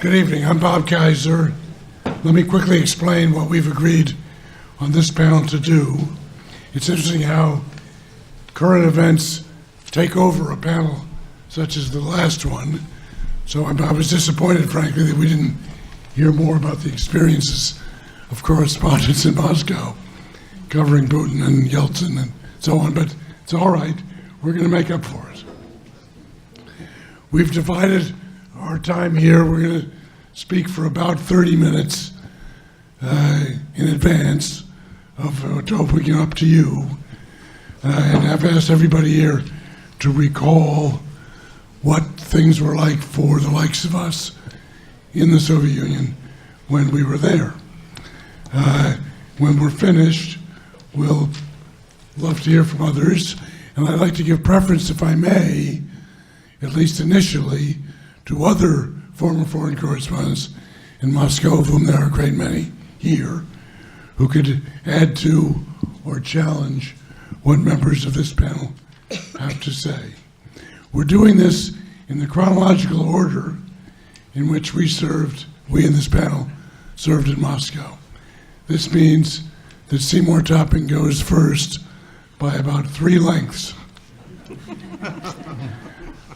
Good evening. I'm Bob Kaiser. Let me quickly explain what we've agreed on this panel to do. It's interesting how current events take over a panel such as the last one. So I was disappointed, frankly, that we didn't hear more about the experiences of correspondents in Moscow covering Putin and Yeltsin and so on, but it's all right. We're going to make up for it. We've divided our time here. We're going to speak for about 30 minutes in advance of opening up to you. And I've asked everybody here to recall what things were like for the likes of us in the Soviet Union when we were there. When we're finished, we'll love to hear from others, and I'd like to give preference, if I may, at least initially, to other former foreign correspondents in Moscow, of whom there are a great many here, who could add to or challenge what members of this panel have to say. We're doing this in the chronological order in which we in this panel, served in Moscow. This means that Seymour Topping goes first by about 3 lengths.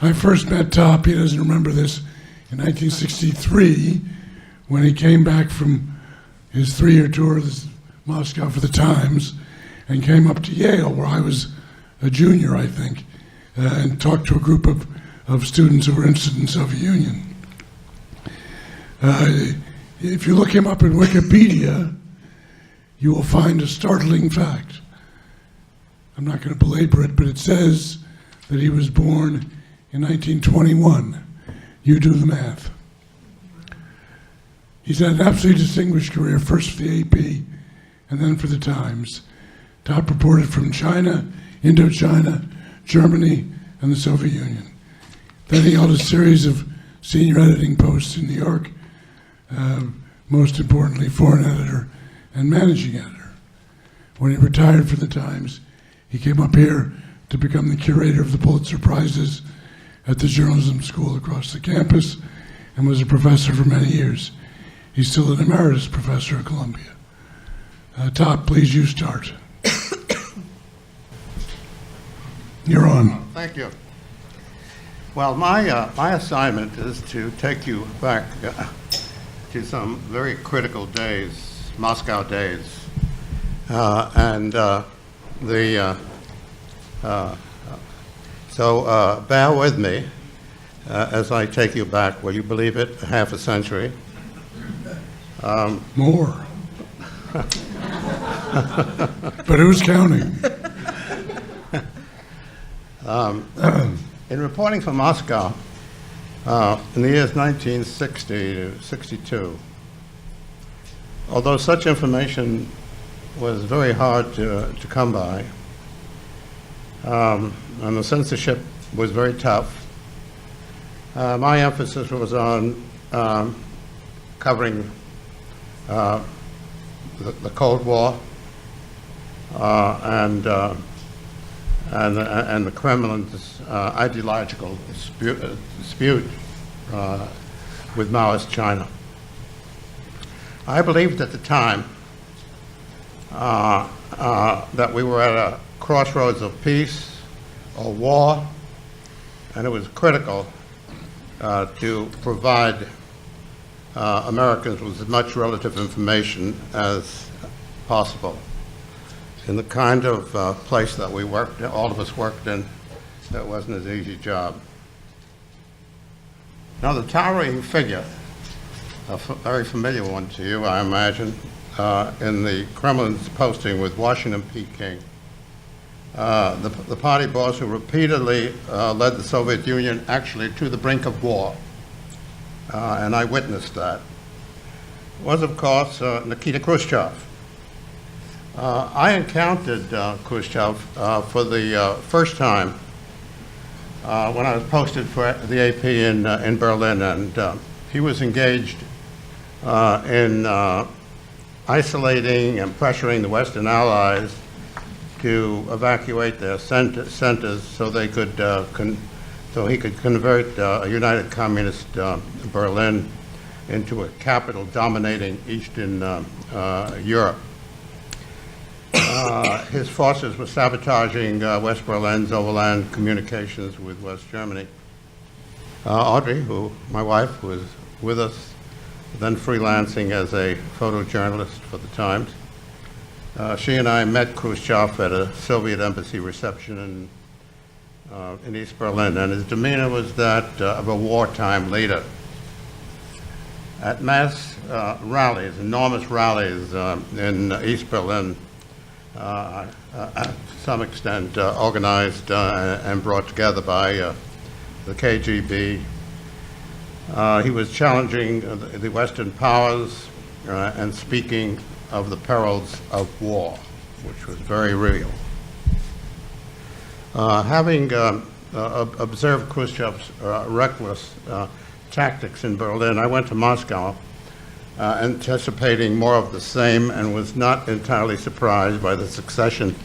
I first met Top, he doesn't remember this, in 1963 when he came back from his 3-year tour of Moscow for the Times and came up to Yale, where I was a junior, I think, and talked to a group of students who were interested in the Soviet Union. If you look him up in Wikipedia, you will find a startling fact. I'm not going to belabor it, but it says that he was born in 1921. You do the math. He's had an absolutely distinguished career, first for the AP and then for the Times. Top reported from China, Indochina, Germany, and the Soviet Union. Then he held a series of senior editing posts in New York, most importantly, foreign editor and managing editor. When he retired from the Times, he came up here to become the curator of the Pulitzer Prizes at the journalism school across the campus and was a professor for many years. He's still an emeritus professor at Columbia. Top, please, you start. You're on. Thank you. Well, my assignment is to take you back to some very critical days, Moscow days, so bear with me as I take you back. Will you believe it? Half a century. More. But who's counting? In reporting for Moscow in the years 1960 to 62, although such information was very hard to come by, and the censorship was very tough, my emphasis was on covering the Cold War and the Kremlin's ideological dispute with Maoist China. I believed at the time that we were at a crossroads of peace or war, and it was critical to provide Americans with as much relative information as possible. In the kind of place that we worked, all of us worked in, that wasn't an easy job. Now, the towering figure, a very familiar one to you, I imagine, in the Kremlin's posting with Washington P. King, the party boss who repeatedly led the Soviet Union actually to the brink of war, and I witnessed that, was, of course, Nikita Khrushchev. I encountered Khrushchev for the first time when I was posted for the AP in Berlin, and he was engaged in isolating and pressuring the Western Allies to evacuate their centers so they could so he could convert a united communist Berlin into a capital dominating Eastern Europe. His forces were sabotaging West Berlin's overland communications with West Germany. Audrey, my wife, who was with us, then freelancing as a photojournalist for the Times. She and I met Khrushchev at a Soviet embassy reception in East Berlin, and his demeanor was that of a wartime leader. At mass rallies, enormous rallies in East Berlin, to some extent organized and brought together by the KGB, he was challenging the Western powers and speaking of the perils of war, which was very real. Having observed Khrushchev's reckless tactics in Berlin, I went to Moscow anticipating more of the same, and was not entirely surprised by the succession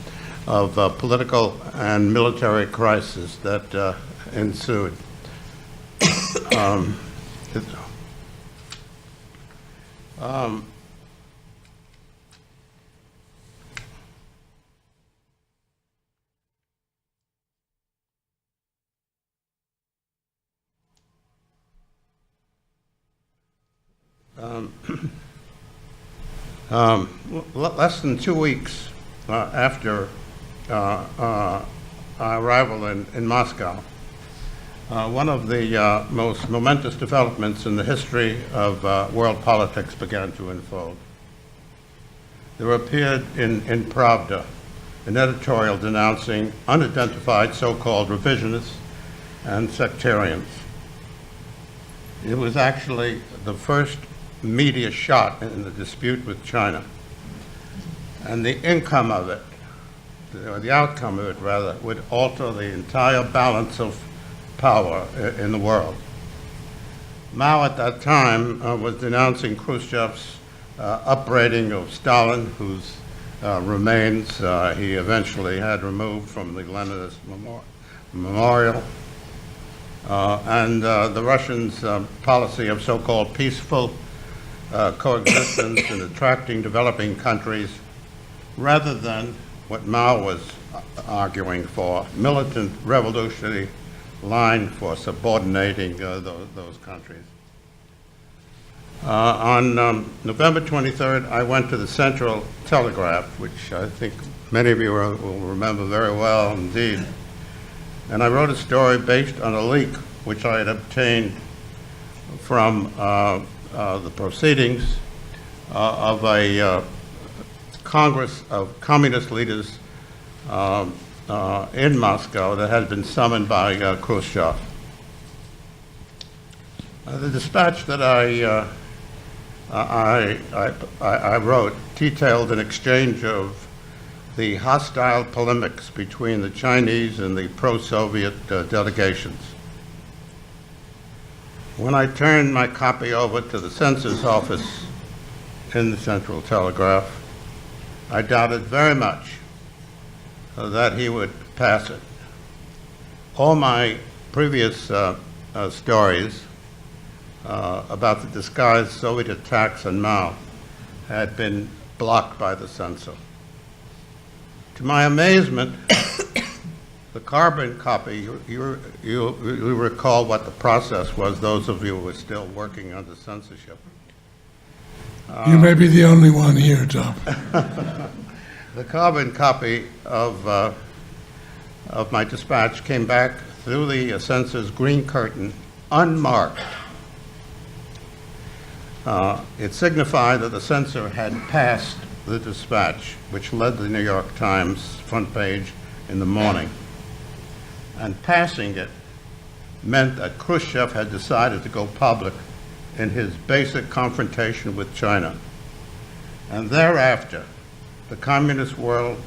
of political and military crises that ensued. Less than 2 weeks after our arrival in Moscow, one of the most momentous developments in the history of world politics began to unfold. There appeared in Pravda an editorial denouncing unidentified so-called revisionists and sectarians. It was actually the first media shot in the dispute with China. And the income of it, or the outcome of it rather, would alter the entire balance of power in the world. Mao at that time was denouncing Khrushchev's upbraiding of Stalin, whose remains he eventually had removed from the Leninist memorial, and the Russians' policy of so-called peaceful coexistence and attracting developing countries, rather than what Mao was arguing for, militant revolutionary line for subordinating those countries. On November 23rd, I went to the Central Telegraph, which I think many of you will remember very well indeed. And I wrote a story based on a leak which I had obtained from the proceedings of a Congress of communist leaders in Moscow that had been summoned by Khrushchev. The dispatch that I wrote detailed an exchange of the hostile polemics between the Chinese and the pro-Soviet delegations. When I turned my copy over to the censor's office in the Central Telegraph, I doubted very much that he would pass it. All my previous stories about the disguised Soviet attacks on Mao had been blocked by the censor. To my amazement, the carbon copy, you recall what the process was, those of you who were still working under censorship. You may be the only one here, Tom. The carbon copy of my dispatch came back through the censor's green curtain, unmarked. It signified that the censor had passed the dispatch, which led the New York Times front page in the morning. And passing it meant that Khrushchev had decided to go public in his basic confrontation with China. And thereafter, the communist world,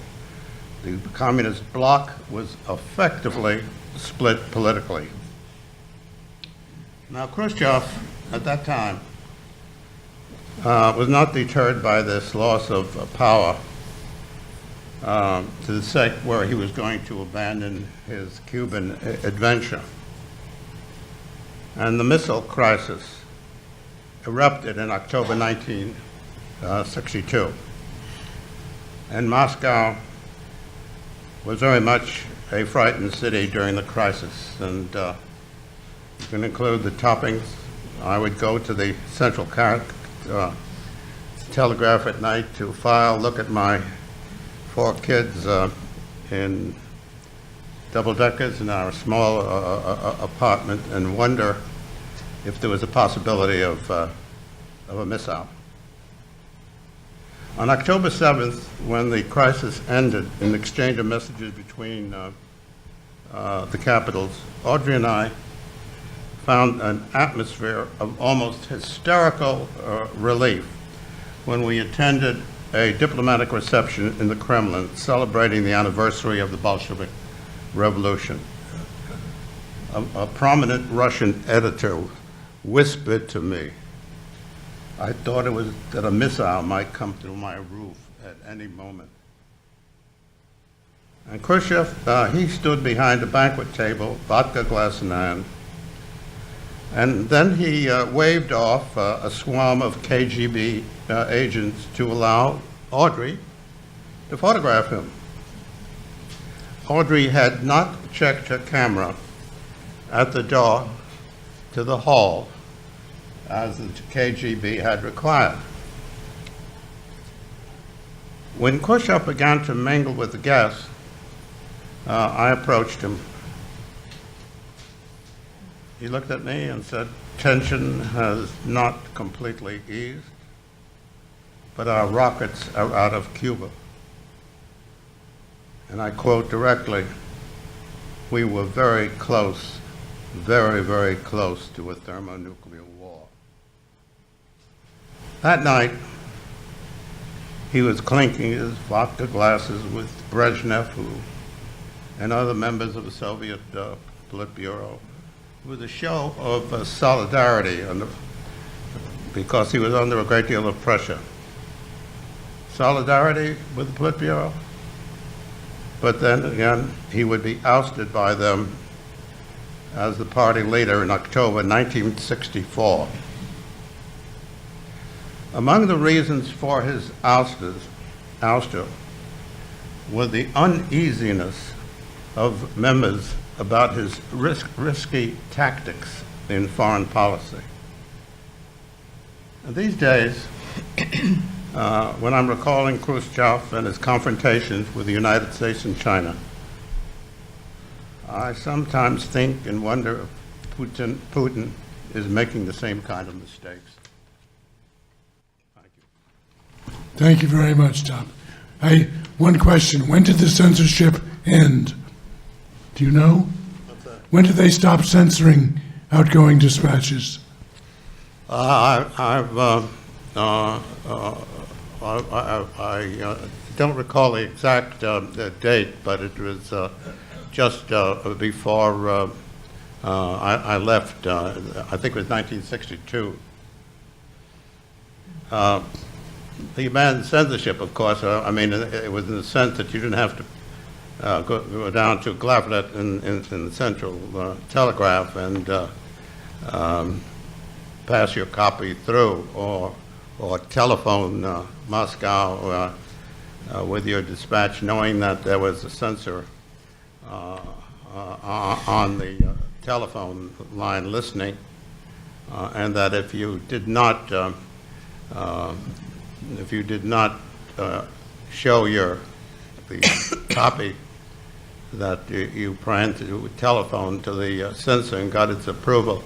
the communist bloc, was effectively split politically. Now, Khrushchev, at that time, was not deterred by this loss of power to the sect where he was going to abandon his Cuban adventure. And the missile crisis erupted in October 1962. And Moscow was very much a frightened city during the crisis. And you can include the Toppings. I would go to the Central Telegraph at night to file, look at my 4 kids in double-deckers in our small apartment, and wonder if there was a possibility of a missile. On October 7th, when the crisis ended in exchange of messages between the capitals, Audrey and I found an atmosphere of almost hysterical relief when we attended a diplomatic reception in the Kremlin celebrating the anniversary of the Bolshevik Revolution. A prominent Russian editor whispered to me, I thought it was that a missile might come through my roof at any moment. And Khrushchev, he stood behind a banquet table, vodka glass in hand, and then he waved off a swarm of KGB agents to allow Audrey to photograph him. Audrey had not checked her camera at the door to the hall as the KGB had required. When Khrushchev began to mingle with the guests, I approached him. He looked at me and said, tension has not completely eased, but our rockets are out of Cuba. And I quote directly, we were very close, very, very close to a thermonuclear war. That night, he was clinking his vodka glasses with Brezhnev and other members of the Soviet Politburo. It was a show of solidarity because he was under a great deal of pressure. Solidarity with the Politburo, but then again, he would be ousted by them as the party leader in October 1964. Among the reasons for his ouster were the uneasiness of members about his risky tactics in foreign policy. And these days, when I'm recalling Khrushchev and his confrontations with the United States and China, I sometimes think and wonder if Putin is making the same kind of mistakes. Thank you. Thank you very much, Tom. One question. When did the censorship end? Do you know? What's that? When did they stop censoring outgoing dispatches? I don't recall the exact date, but it was just before I left. I think it was 1962. The ban censorship, of course, I mean, it was in the sense that you didn't have to go down to Glavlet in the Central Telegraph and pass your copy through, or telephone Moscow with your dispatch, knowing that there was a censor on the telephone line listening, and that if you did not show the copy that you planned to telephone to the censor and got its approval,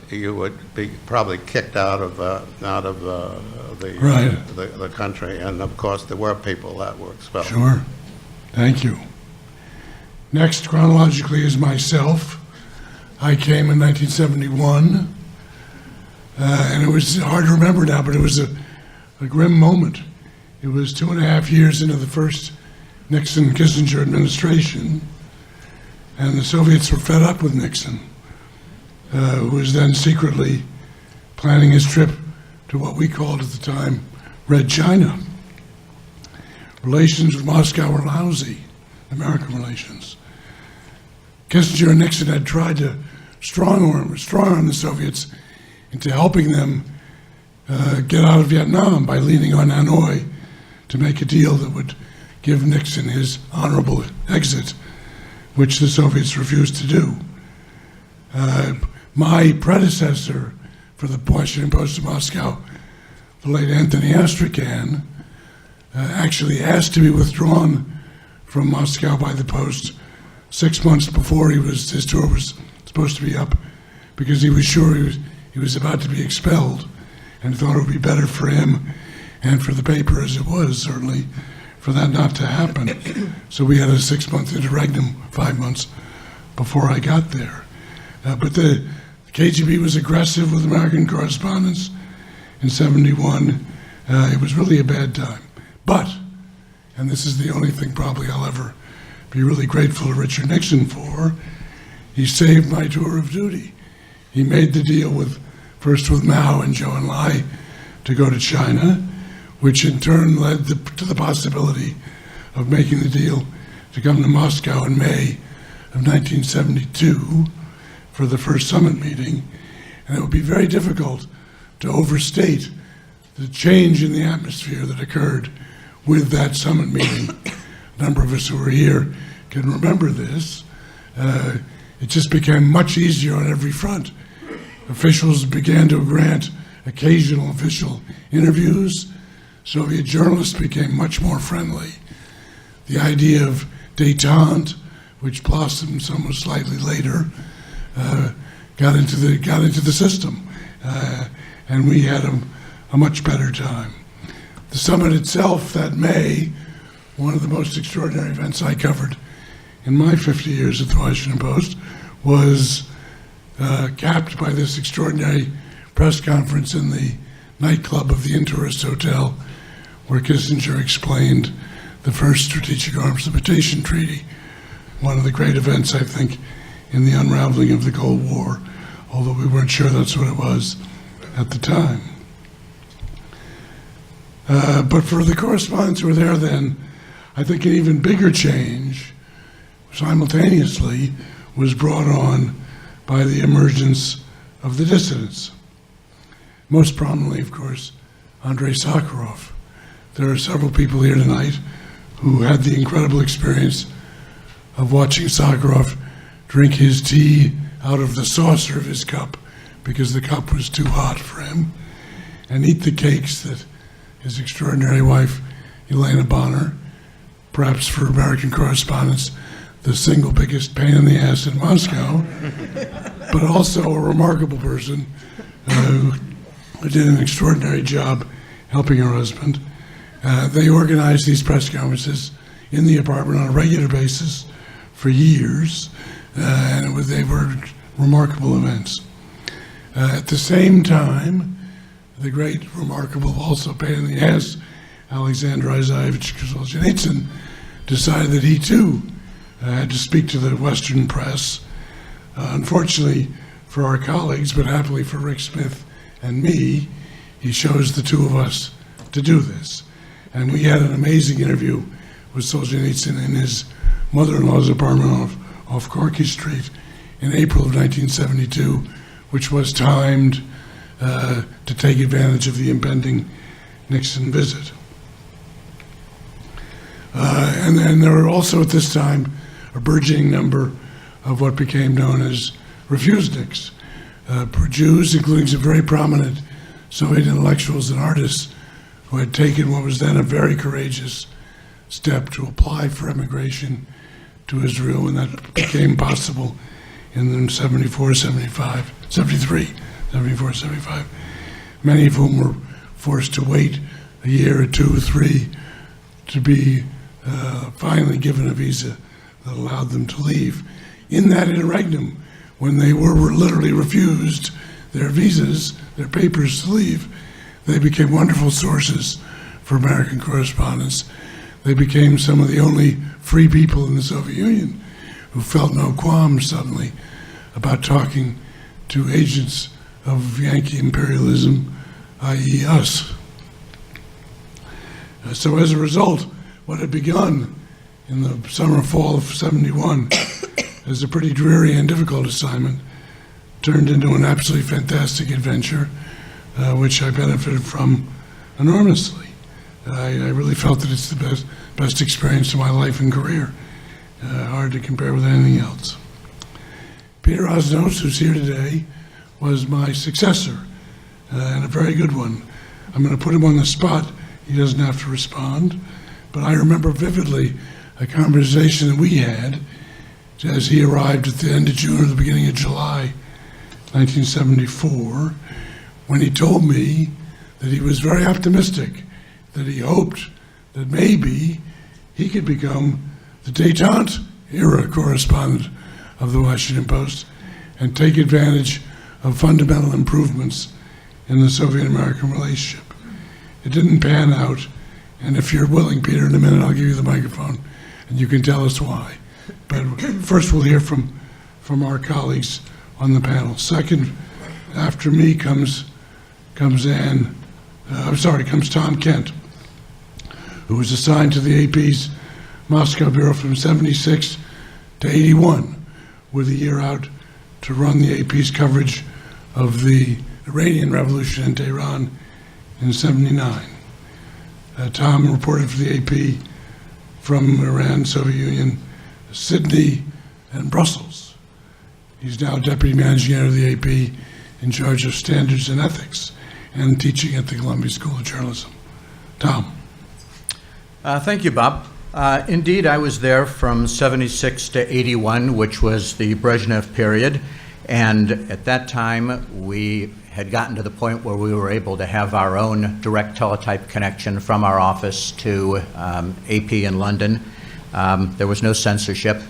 you would be probably kicked out of the country. And of course, there were people that were expelled. Sure. Thank you. Next, chronologically, is myself. I came in 1971, and it was hard to remember now, but it was a grim moment. It was 2.5 years into the first Nixon-Kissinger administration, and the Soviets were fed up with Nixon, who was then secretly planning his trip to what we called at the time Red China. Relations with Moscow were lousy, American relations. Kissinger and Nixon had tried to strong arm the Soviets into helping them get out of Vietnam by leaning on Hanoi to make a deal that would give Nixon his honorable exit, which the Soviets refused to do. My predecessor for the Washington Post in Moscow, the late Anthony Astrakhan, actually asked to be withdrawn from Moscow by the Post 6 months before his tour was supposed to be up, because he was sure he was about to be expelled, and thought it would be better for him and for the paper as it was, certainly, for that not to happen. So we had a 6-month interregnum, 5 months before I got there. But the KGB was aggressive with American correspondents in '71. It was really a bad time. But, and this is the only thing probably I'll ever be really grateful to Richard Nixon for, he saved my tour of duty. He made the deal first with Mao and Zhou Enlai to go to China, which in turn led to the possibility of making the deal to come to Moscow in May of 1972 for the first summit meeting. And it would be very difficult to overstate the change in the atmosphere that occurred with that summit meeting. A number of us who were here can remember this. It just became much easier on every front. Officials began to grant occasional official interviews. Soviet journalists became much more friendly. The idea of détente, which blossomed somewhat slightly later, got into the system, and we had a much better time. The summit itself that May, one of the most extraordinary events I covered in my 50 years at the Washington Post, was capped by this extraordinary press conference in the nightclub of the Intourist Hotel, where Kissinger explained the first Strategic Arms Limitation Treaty, one of the great events, I think, in the unraveling of the Cold War, although we weren't sure that's what it was at the time. But for the correspondents who were there then, I think an even bigger change simultaneously was brought on by the emergence of the dissidents. Most prominently, of course, Andrei Sakharov. There are several people here tonight who had the incredible experience of watching Sakharov drink his tea out of the saucer of his cup because the cup was too hot for him, and eat the cakes that his extraordinary wife, Elena Bonner, perhaps for American correspondents, the single biggest pain in the ass in Moscow, but also a remarkable person who did an extraordinary job helping her husband. They organized these press conferences in the apartment on a regular basis for years, and they were remarkable events. At the same time, the great, remarkable, also pain in the ass, Alexander Isaievich Solzhenitsyn decided that he too had to speak to the Western press. Unfortunately for our colleagues, but happily for Rick Smith and me, he chose the two of us to do this. And we had an amazing interview with Solzhenitsyn in his mother-in-law's apartment off Gorky Street in April of 1972, which was timed to take advantage of the impending Nixon visit. And then there were also at this time a burgeoning number of what became known as refuseniks, Jews, including some very prominent Soviet intellectuals and artists who had taken what was then a very courageous step to apply for immigration to Israel, and that became possible in 74, 75, 73, 74, 75, many of whom were forced to wait a year or 2 or 3 to be finally given a visa that allowed them to leave. In that interregnum, when they were literally refused their visas, their papers to leave, they became wonderful sources for American correspondents. They became some of the only free people in the Soviet Union who felt no qualms suddenly about talking to agents of Yankee imperialism, i.e. us. So as a result, what had begun in the summer, fall of '71 as a pretty dreary and difficult assignment turned into an absolutely fantastic adventure, which I benefited from enormously. I really felt that it's the best experience of my life and career. Hard to compare with anything else. Peter Osnos, who's here today, was my successor, and a very good one. I'm going to put him on the spot. He doesn't have to respond. But I remember vividly a conversation that we had as he arrived at the end of June or the beginning of July 1974, when he told me that he was very optimistic, that he hoped that maybe he could become the détente era correspondent of the Washington Post and take advantage of fundamental improvements in the Soviet-American relationship. It didn't pan out, and if you're willing, Peter, in a minute I'll give you the microphone and you can tell us why. But first we'll hear from our colleagues on the panel. Second, after me comes Tom Kent, who was assigned to the AP's Moscow Bureau from 76 to 81, with a year out to run the AP's coverage of the Iranian Revolution in Tehran in 79. Tom reported for the AP from Iran, Soviet Union, Sydney, and Brussels. He's now Deputy Managing Editor of the AP in charge of standards and ethics and teaching at the Columbia School of Journalism. Tom. Thank you, Bob. Indeed, I was there from 76 to 81, which was the Brezhnev period. And at that time, we had gotten to the point where we were able to have our own direct teletype connection from our office to AP in London. There was no censorship.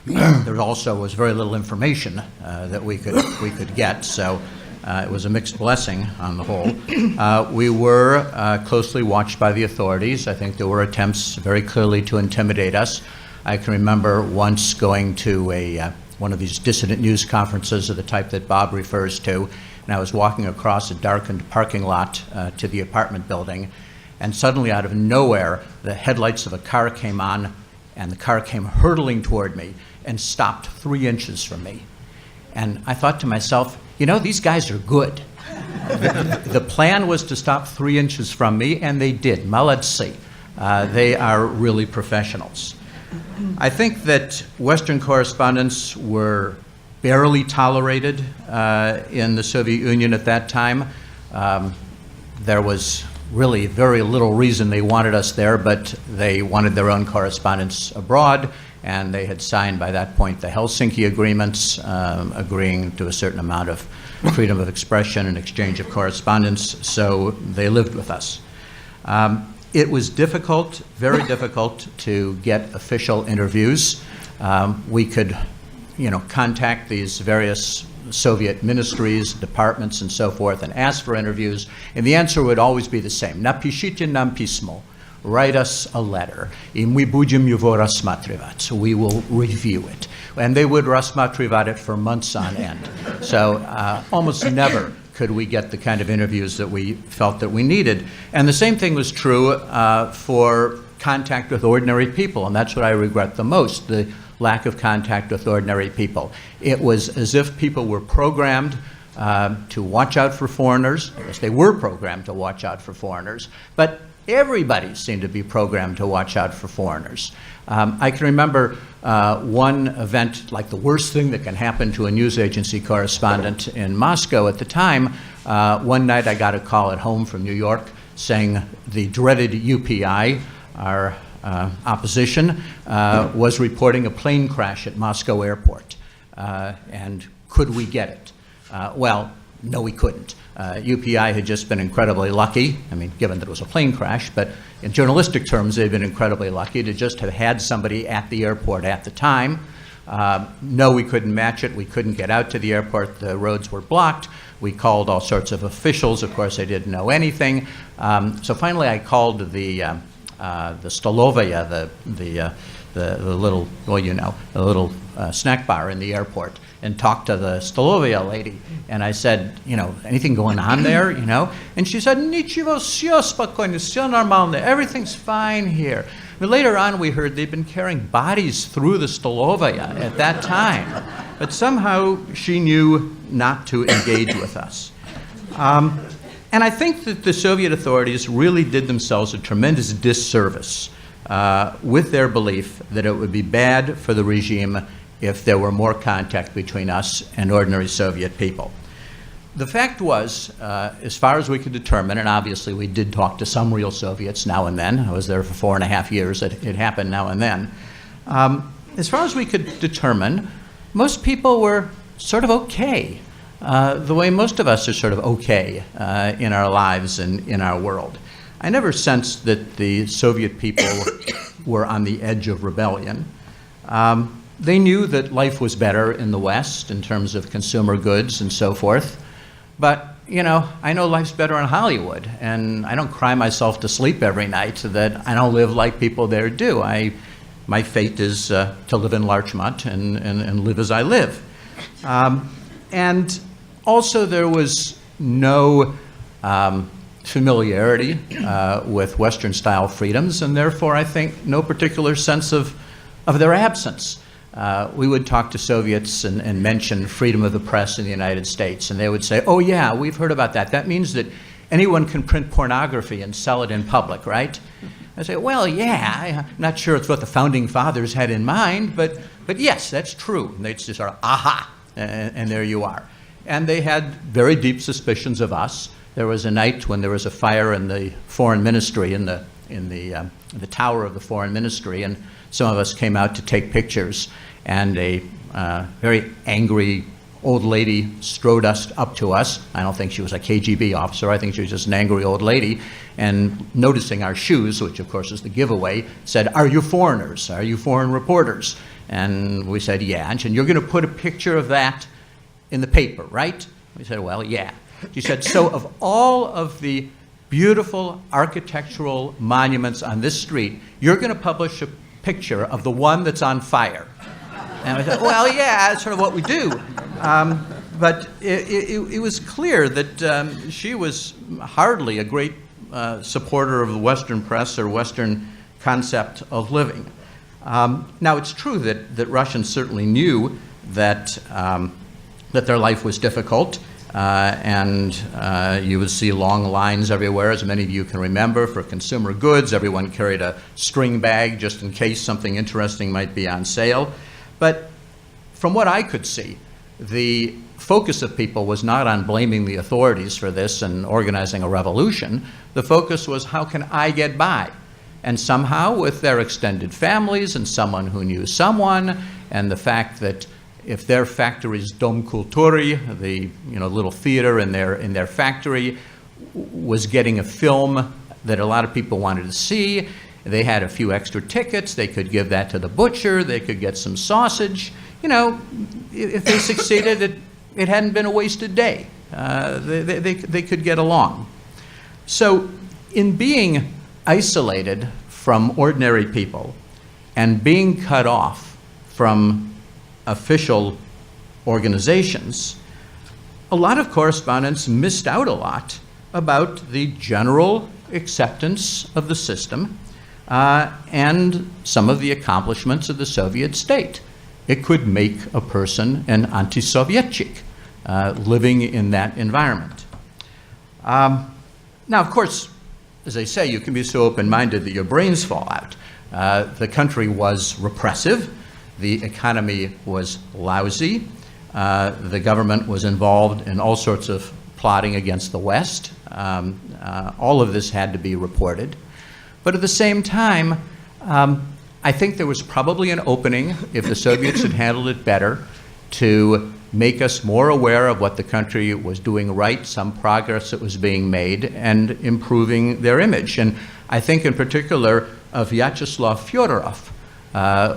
There also was very little information that we could get, so it was a mixed blessing on the whole. We were closely watched by the authorities. I think there were attempts very clearly to intimidate us. I can remember once going to one of these dissident news conferences of the type that Bob refers to, and I was walking across a darkened parking lot to the apartment building, and suddenly out of nowhere, the headlights of a car came on, and the car came hurtling toward me and stopped 3 inches from me. And I thought to myself, you know, these guys are good. The plan was to stop 3 inches from me, and they did. Maladzi. They are really professionals. I think that Western correspondents were barely tolerated in the Soviet Union at that time. There was really very little reason they wanted us there, but they wanted their own correspondents abroad, and they had signed by that point the Helsinki agreements, agreeing to a certain amount of freedom of expression and exchange of correspondence, so they lived with us. It was difficult, very difficult, to get official interviews. We could, contact these various Soviet ministries, departments, and so forth, and ask for interviews, and the answer would always be the same. Напишите нам письмо. Write us a letter. И мы будем его рассматривать. We will review it. And they would рассматривать it for months on end. So almost never could we get the kind of interviews that we felt that we needed. And the same thing was true for contact with ordinary people, and that's what I regret the most, the lack of contact with ordinary people. It was as if people were programmed to watch out for foreigners. I guess they were programmed to watch out for foreigners, but everybody seemed to be programmed to watch out for foreigners. I can remember one event, like the worst thing that can happen to a news agency correspondent in Moscow at the time. One night I got a call at home from New York saying the dreaded UPI, our opposition, was reporting a plane crash at Moscow airport. And could we get it? Well, no, we couldn't. UPI had just been incredibly lucky, given that it was a plane crash, but in journalistic terms, they'd been incredibly lucky to just have had somebody at the airport at the time. No, we couldn't match it. We couldn't get out to the airport. The roads were blocked. We called all sorts of officials. Of course, they didn't know anything. So finally, I called the Stolovaya, the little, the little snack bar in the airport, and talked to the Stolovaya lady. And I said, anything going on there, And she said, Ничего, всё спокойно, всё нормально, everything's fine here. But later on, we heard they'd been carrying bodies through the Stolovaya at that time. but somehow she knew not to engage with us. And I think that the Soviet authorities really did themselves a tremendous disservice with their belief that it would be bad for the regime if there were more contact between us and ordinary Soviet people. The fact was, as far as we could determine, and obviously we did talk to some real Soviets now and then. I was there for 4.5 years. It happened now and then. As far as we could determine, most people were sort of okay, the way most of us are sort of okay in our lives and in our world. I never sensed that the Soviet people were on the edge of rebellion. They knew that life was better in the West in terms of consumer goods and so forth. But, you know, I know life's better in Hollywood, and I don't cry myself to sleep every night that I don't live like people there do. My fate is to live in Larchmont and live as I live. And also there was no familiarity with Western-style freedoms, and therefore I think no particular sense of their absence. We would talk to Soviets and mention freedom of the press in the United States, and they would say, oh yeah, we've heard about that. That means that anyone can print pornography and sell it in public, right? I say, well, yeah, I'm not sure it's what the founding fathers had in mind, but yes, that's true. And they'd just sort of, aha, and there you are. And they had very deep suspicions of us. There was a night when there was a fire in the foreign ministry, in the tower of the foreign ministry, and some of us came out to take pictures, and a very angry old lady strode up to us. I don't think she was a KGB officer. I think she was just an angry old lady. And noticing our shoes, which of course is the giveaway, said, are you foreigners? Are you foreign reporters? And we said, yeah. And she said, you're going to put a picture of that in the paper, right? We said, well, yeah. She said, so of all of the beautiful architectural monuments on this street, you're going to publish a picture of the one that's on fire. And I said, well, yeah, that's sort of what we do. But it was clear that she was hardly a great supporter of the Western press or Western concept of living. Now, it's true that Russians certainly knew that their life was difficult, and you would see long lines everywhere, as many of you can remember, for consumer goods. Everyone carried a string bag just in case something interesting might be on sale. But from what I could see, the focus of people was not on blaming the authorities for this and organizing a revolution. The focus was, how can I get by? And somehow, with their extended families and someone who knew someone, and the fact that if their factory's Dom Kultury, the little theater in their factory, was getting a film that a lot of people wanted to see, they had a few extra tickets, they could give that to the butcher, they could get some sausage. You know, if they succeeded, it hadn't been a wasted day. They could get along. So in being isolated from ordinary people and being cut off from official organizations, a lot of correspondents missed out a lot about the general acceptance of the system and some of the accomplishments of the Soviet state. It could make a person an anti-Sovietchik living in that environment. Now, of course, as I say, you can be so open-minded that your brains fall out. The country was repressive. The economy was lousy. The government was involved in all sorts of plotting against the West. All of this had to be reported. But at the same time, I think there was probably an opening, if the Soviets had handled it better, to make us more aware of what the country was doing right, some progress that was being made, and improving their image. And I think in particular of Vyacheslav Fyodorov,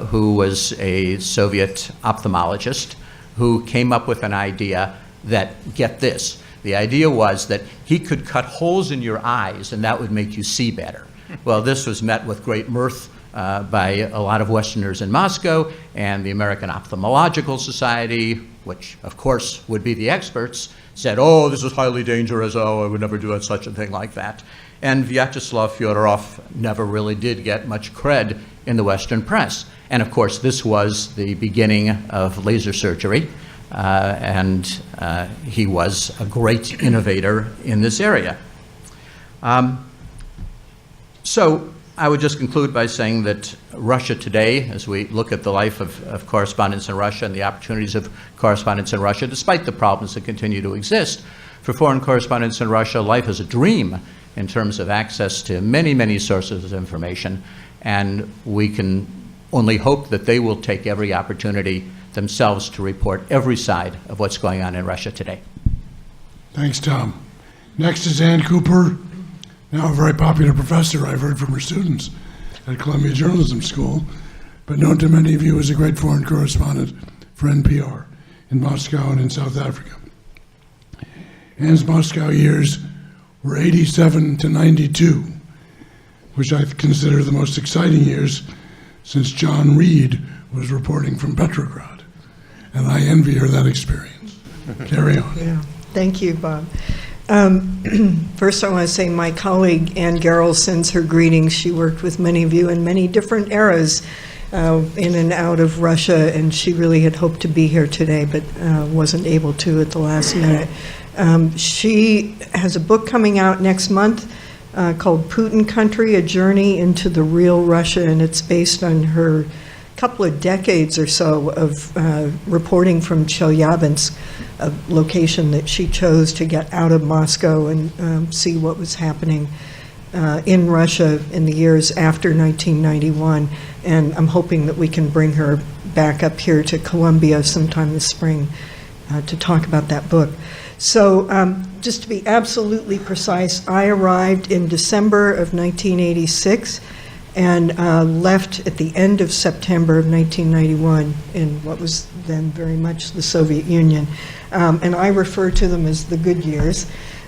who was a Soviet ophthalmologist, who came up with an idea that, get this, the idea was that he could cut holes in your eyes and that would make you see better. Well, this was met with great mirth by a lot of Westerners in Moscow, and the American Ophthalmological Society, which of course would be the experts, said, oh, this is highly dangerous, oh, I would never do such a thing like that. And Vyacheslav Fyodorov never really did get much cred in the Western press. And of course, this was the beginning of laser surgery, and he was a great innovator in this area. So I would just conclude by saying that Russia today, as we look at the life of correspondents in Russia and the opportunities of correspondents in Russia, despite the problems that continue to exist, for foreign correspondents in Russia, life is a dream in terms of access to many, many sources of information, and we can only hope that they will take every opportunity themselves to report every side of what's going on in Russia today. Thanks, Tom. Next is Ann Cooper, now a very popular professor, I've heard from her students at Columbia Journalism School, but known to many of you as a great foreign correspondent for NPR in Moscow and in South Africa. Ann's Moscow years were 87 to 92, which I consider the most exciting years since John Reed was reporting from Petrograd. And I envy her that experience. Carry on. Yeah, thank you, Bob. First, I want to say my colleague Ann Garrell sends her greetings. She worked with many of you in many different eras in and out of Russia, and she really had hoped to be here today, but wasn't able to at the last minute. She has a book coming out next month called Putin Country, A Journey into the Real Russia, and it's based on her couple of decades or so of reporting from Chelyabinsk, a location that she chose to get out of Moscow and see what was happening in Russia in the years after 1991. And I'm hoping that we can bring her back up here to Columbia sometime this spring to talk about that book. So just to be absolutely precise, I arrived in December of 1986 and left at the end of September of 1991 in what was then very much the Soviet Union. And I refer to them as the good years.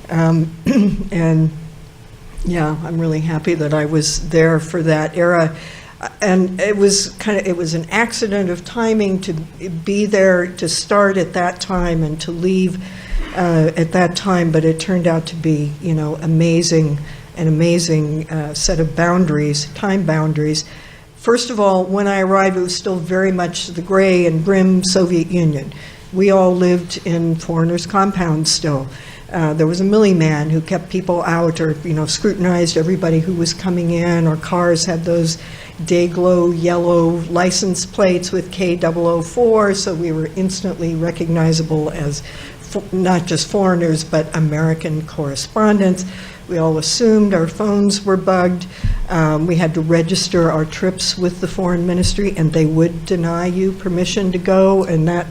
And yeah, I'm really happy that I was there for that era. And it was an accident of timing to be there, to start at that time and to leave at that time, but it turned out to be, an amazing set of boundaries, time boundaries. First of all, when I arrived, it was still very much the gray and grim Soviet Union. We all lived in foreigners' compounds still. There was a millie-man who kept people out or, scrutinized everybody who was coming in, or cars had those day-glow yellow license plates with K004, so we were instantly recognizable as not just foreigners, but American correspondents. We all assumed our phones were bugged. We had to register our trips with the foreign ministry, and they would deny you permission to go, and that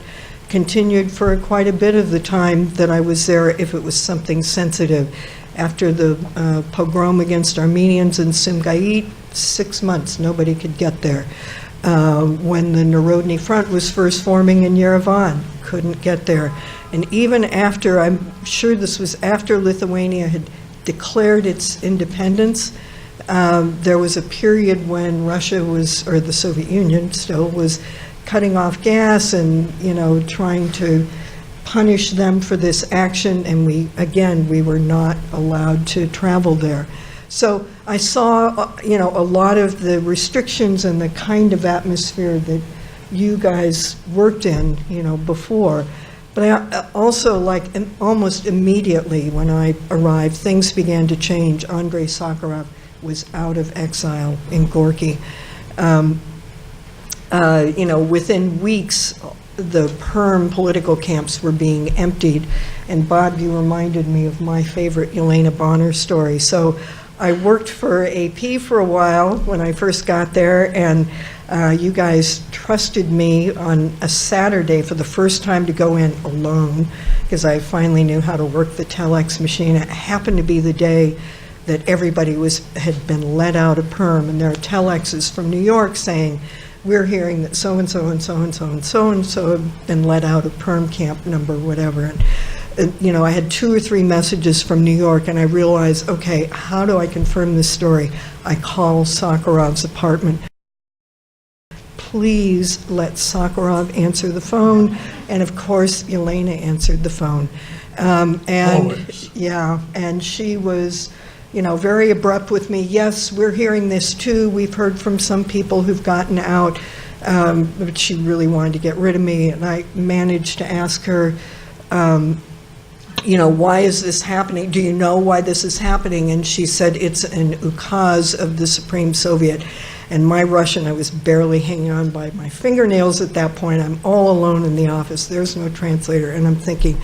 continued for quite a bit of the time that I was there if it was something sensitive. After the pogrom against Armenians in Sumgait, 6 months, nobody could get there. When the Narodny Front was first forming in Yerevan, couldn't get there. And even after, I'm sure this was after Lithuania had declared its independence, there was a period when Russia was, or the Soviet Union still, was cutting off gas and, trying to punish them for this action, and we were not allowed to travel there. So I saw, a lot of the restrictions and the kind of atmosphere that you guys worked in, before. But I also, almost immediately when I arrived, things began to change. Andrei Sakharov was out of exile in Gorky. Within weeks, the Perm political camps were being emptied. And Bob, you reminded me of my favorite Elena Bonner story. So I worked for AP for a while when I first got there, and you guys trusted me on a Saturday for the first time to go in alone, because I finally knew how to work the telex machine. It happened to be the day that everybody had been let out of Perm, and there are telexes from New York saying, we're hearing that so-and-so and so-and-so and so-and-so have been let out of Perm camp number whatever. And I had 2 or 3 messages from New York, and I realized, okay, how do I confirm this story? I call Sakharov's apartment. Please let Sakharov answer the phone. And of course, Elena answered the phone. Always. Yeah, and she was very abrupt with me. Yes, we're hearing this too. We've heard from some people who've gotten out, but she really wanted to get rid of me. And I managed to ask her, why is this happening? Do you know why this is happening? And she said it's an ukaz of the Supreme Soviet. And my Russian, I was barely hanging on by my fingernails at that point. I'm all alone in the office. There's no translator. And I'm thinking,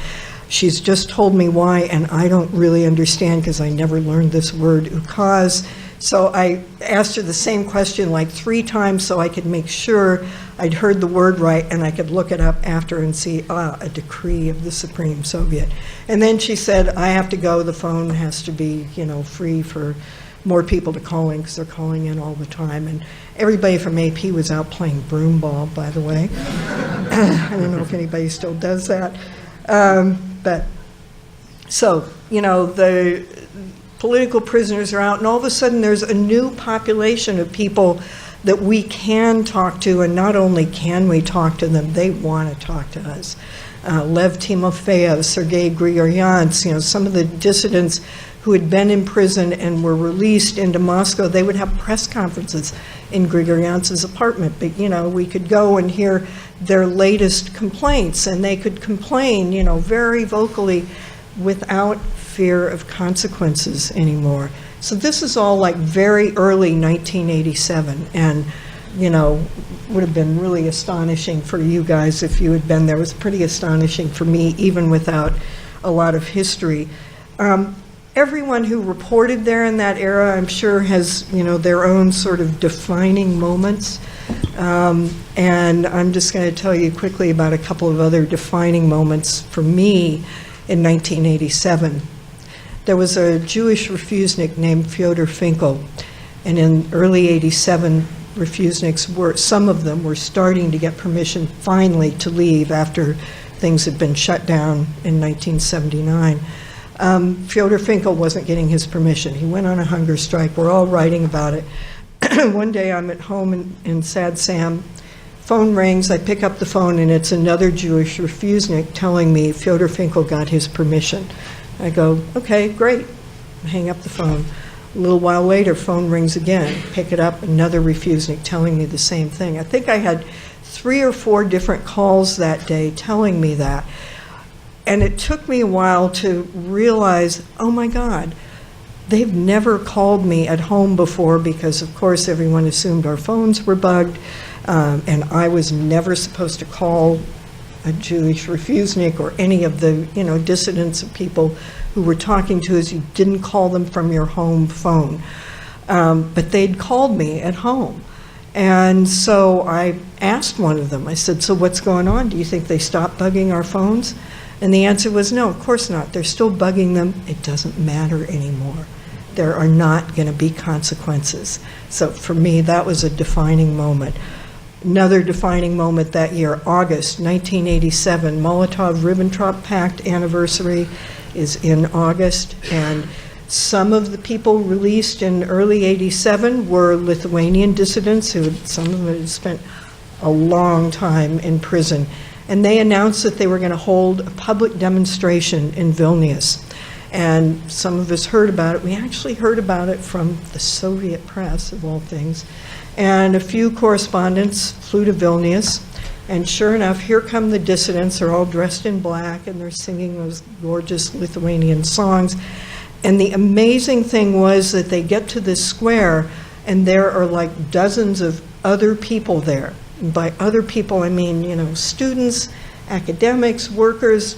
she's just told me why, and I don't really understand because I never learned this word, ukaz. So I asked her the same question like 3 times so I could make sure I'd heard the word right and I could look it up after and see, a decree of the Supreme Soviet. And then she said, I have to go. The phone has to be, free for more people to call in because they're calling in all the time. And everybody from AP was out playing broomball, by the way. I don't know if anybody still does that. But so, the political prisoners are out, and all of a sudden there's a new population of people that we can talk to, and not only can we talk to them, they want to talk to us. Lev Timofeyev, Sergei Grigoryants, some of the dissidents who had been in prison and were released into Moscow, they would have press conferences in Grigoryants's apartment. But, we could go and hear their latest complaints, and they could complain, very vocally without fear of consequences anymore. So this is all like very early 1987, and, would have been really astonishing for you guys if you had been there. It was pretty astonishing for me, even without a lot of history. Everyone who reported there in that era, I'm sure, has, their own sort of defining moments. And I'm just going to tell you quickly about a couple of other defining moments for me in 1987. There was a Jewish refusnik named Fyodor Finkel, and in early 87, refusniks some of them were starting to get permission finally to leave after things had been shut down in 1979. Fyodor Finkel wasn't getting his permission. He went on a hunger strike. We're all writing about it. One day I'm at home in Sad Sam. Phone rings. I pick up the phone, and it's another Jewish refusnik telling me Fyodor Finkel got his permission. I go, okay, great. I hang up the phone. A little while later, phone rings again. Pick it up, another refusnik telling me the same thing. I think I had 3 or 4 different calls that day telling me that. And it took me a while to realize, oh my God, they've never called me at home before because, of course, everyone assumed our phones were bugged, and I was never supposed to call a Jewish refusnik or any of the, dissidents of people who were talking to us. You didn't call them from your home phone. But they'd called me at home. And so I asked one of them, I said, so what's going on? Do you think they stopped bugging our phones? And the answer was no, of course not. They're still bugging them. It doesn't matter anymore. There are not going to be consequences. So for me, that was a defining moment. Another defining moment that year, August 1987, Molotov-Ribbentrop Pact anniversary is in August, and some of the people released in early 87 were Lithuanian dissidents some of them had spent a long time in prison. And they announced that they were going to hold a public demonstration in Vilnius. And some of us heard about it. We actually heard about it from the Soviet press, of all things. And a few correspondents flew to Vilnius. And sure enough, here come the dissidents. They're all dressed in black, and they're singing those gorgeous Lithuanian songs. And the amazing thing was that they get to this square, and there are like dozens of other people there. And by other people, I mean, students, academics, workers,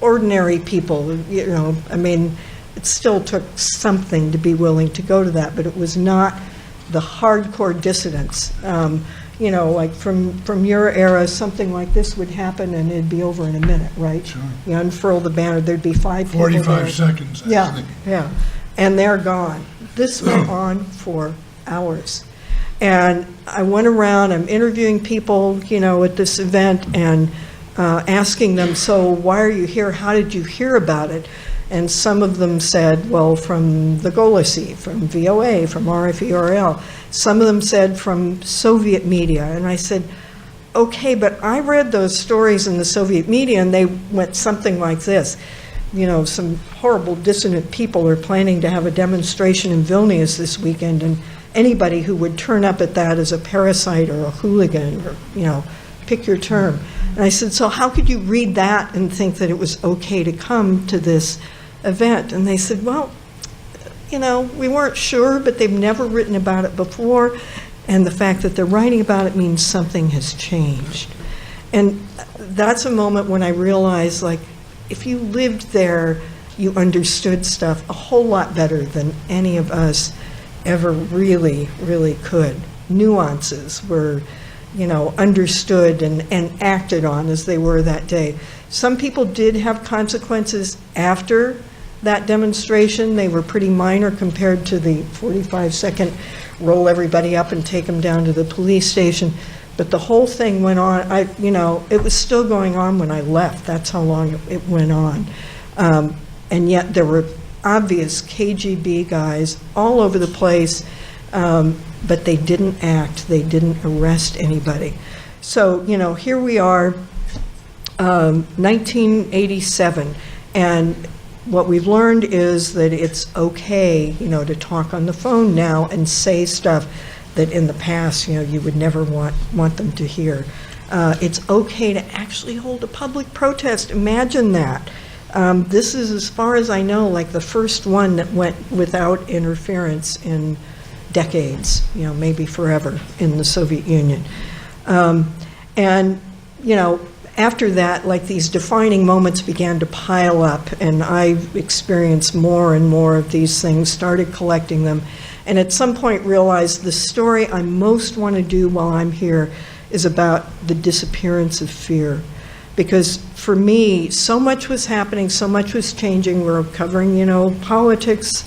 ordinary people. It still took something to be willing to go to that, but it was not the hardcore dissidents. Like from your era, something like this would happen and it'd be over in a minute, right? Sure. You unfurl the banner, there'd be 5 people 45 there. seconds, Yeah, think. yeah. And they're gone. This went on for hours. And I went around, I'm interviewing people, at this event and asking them, so why are you here? How did you hear about it? And some of them said, well, from the Golasi, from VOA, from RFERL. Some of them said from Soviet media. And I said, okay, but I read those stories in the Soviet media and they went something like this. some horrible dissident people are planning to have a demonstration in Vilnius this weekend, and anybody who would turn up at that as a parasite or a hooligan, or, pick your term. And I said, so how could you read that and think that it was okay to come to this event? And they said, well, we weren't sure, but they've never written about it before, and the fact that they're writing about it means something has changed. And that's a moment when I realized, like, if you lived there, you understood stuff a whole lot better than any of us ever really, really could. Nuances were, understood and acted on as they were that day. Some people did have consequences after that demonstration. They were pretty minor compared to the 45-second roll everybody up and take them down to the police station. But the whole thing went on. It was still going on when I left. That's how long it went on. And yet there were obvious KGB guys all over the place, but they didn't act. They didn't arrest anybody. So, here we are, 1987, and what we've learned is that it's okay, to talk on the phone now and say stuff that in the past, you would never want them to hear. It's okay to actually hold a public protest. Imagine that. This is, as far as I know, like the first one that went without interference in decades, maybe forever in the Soviet Union. And, after that, like, these defining moments began to pile up, and I experienced more and more of these things, started collecting them, and at some point realized the story I most want to do while I'm here is about the disappearance of fear. Because for me, so much was happening, so much was changing. We're covering, politics,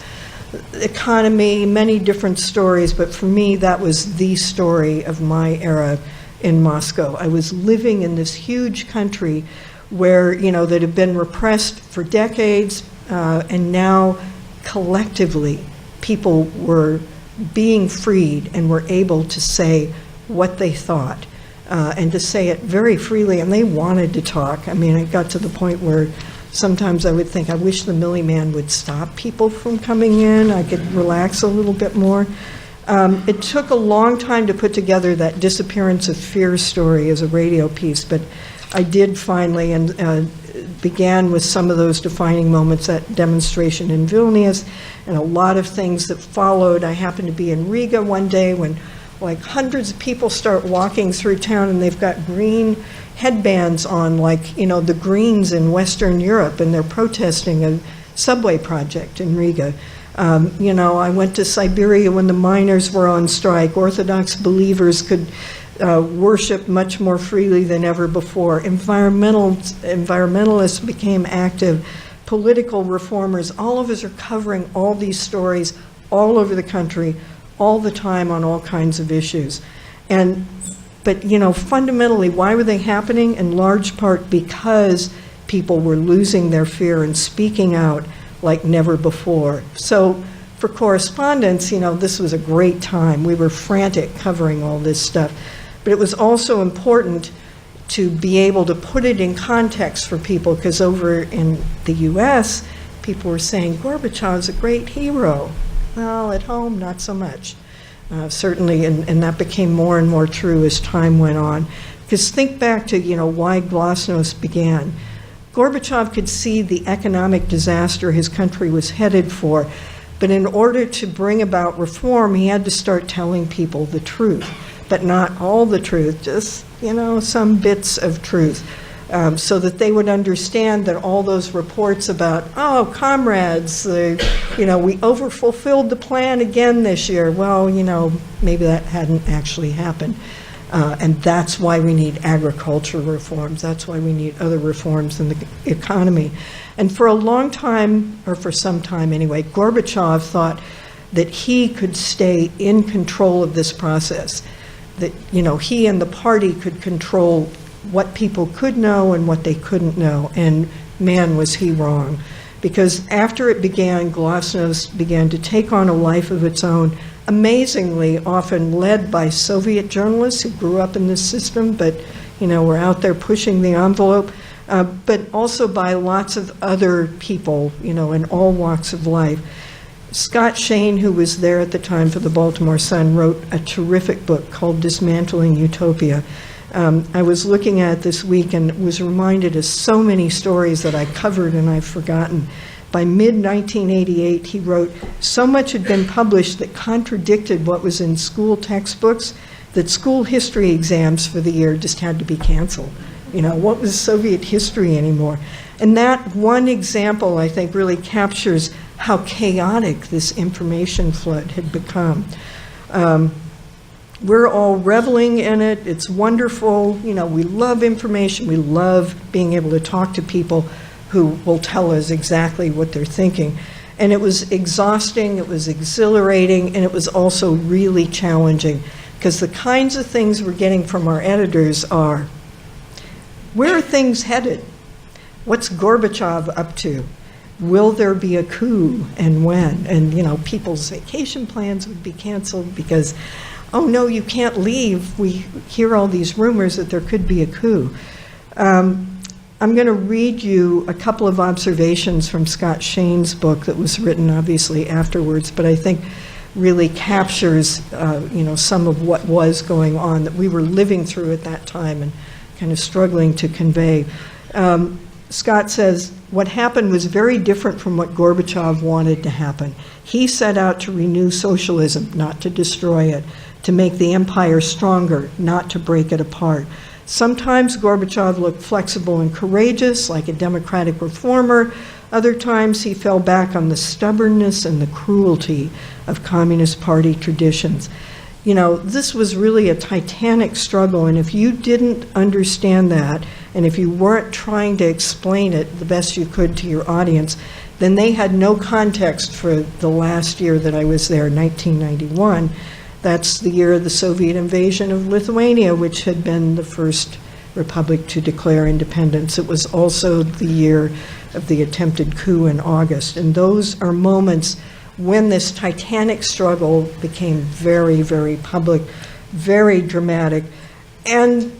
economy, many different stories, but for me, that was the story of my era in Moscow. I was living in this huge country where, that had been repressed for decades, and now collectively people were being freed and were able to say what they thought, and to say it very freely, and they wanted to talk. I mean, it got to the point where sometimes I would think, I wish the Millie Man would stop people from coming in. I could relax a little bit more. It took a long time to put together that disappearance of fear story as a radio piece, but I did finally, and began with some of those defining moments, that demonstration in Vilnius, and a lot of things that followed. I happened to be in Riga one day when like hundreds of people start walking through town, and they've got green headbands on, like, the Greens in Western Europe, and they're protesting a subway project in Riga. I went to Siberia when the miners were on strike. Orthodox believers could worship much more freely than ever before. Environmentalists became active. Political reformers, all of us are covering all these stories all over the country, all the time, on all kinds of issues. But fundamentally, why were they happening? In large part because people were losing their fear and speaking out like never before. So for correspondents, this was a great time. We were frantic covering all this stuff. But it was also important to be able to put it in context for people, because over in the US, people were saying, Gorbachev's a great hero. Well, at home, not so much. Certainly, and that became more and more true as time went on. Because think back to, why Glasnost began. Gorbachev could see the economic disaster his country was headed for, but in order to bring about reform, he had to start telling people the truth, but not all the truth, just, some bits of truth, so that they would understand that all those reports about, oh, comrades, we overfulfilled the plan again this year. Well, maybe that hadn't actually happened. And that's why we need agriculture reforms. That's why we need other reforms in the economy. And for a long time, or for some time anyway, Gorbachev thought that he could stay in control of this process, that, he and the party could control what people could know and what they couldn't know. And man, was he wrong. Because after it began, Glasnost began to take on a life of its own, amazingly often led by Soviet journalists who grew up in this system, but were out there pushing the envelope. but also by lots of other people, in all walks of life. Scott Shane, who was there at the time for the Baltimore Sun, wrote a terrific book called Dismantling Utopia. I was looking at it this week and was reminded of so many stories that I covered and I've forgotten. By mid-1988, he wrote, so much had been published that contradicted what was in school textbooks that school history exams for the year just had to be canceled. What was Soviet history anymore? And that one example, I think, really captures how chaotic this information flood had become. We're all reveling in it. It's wonderful. We love information. We love being able to talk to people who will tell us exactly what they're thinking. And it was exhausting, it was exhilarating, and it was also really challenging, because the kinds of things we're getting from our editors are, where are things headed? What's Gorbachev up to? Will there be a coup, and when? And, people's vacation plans would be canceled because, oh no, you can't leave. We hear all these rumors that there could be a coup. I'm going to read you a couple of observations from Scott Shane's book that was written, obviously, afterwards, but I think really captures, some of what was going on that we were living through at that time and kind of struggling to convey. Scott says, what happened was very different from what Gorbachev wanted to happen. He set out to renew socialism, not to destroy it, to make the empire stronger, not to break it apart. Sometimes Gorbachev looked flexible and courageous, like a democratic reformer. Other times he fell back on the stubbornness and the cruelty of Communist Party traditions. This was really a titanic struggle, and if you didn't understand that, and if you weren't trying to explain it the best you could to your audience, then they had no context for the last year that I was there, 1991. That's the year of the Soviet invasion of Lithuania, which had been the first republic to declare independence. It was also the year of the attempted coup in August. And those are moments when this titanic struggle became very, very public, very dramatic, and